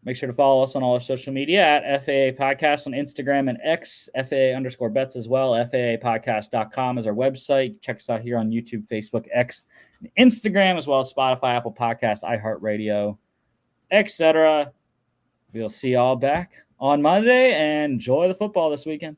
Speaker 1: Make sure to follow us on all our social media at FAA Podcast on Instagram and X, FAA_bets as well. FAApodcast.com is our website. Check us out here on YouTube, Facebook, X, and Instagram, as well as Spotify, Apple Podcasts, iHeartRadio, etc. We'll see y'all back on Monday, and enjoy the football this weekend.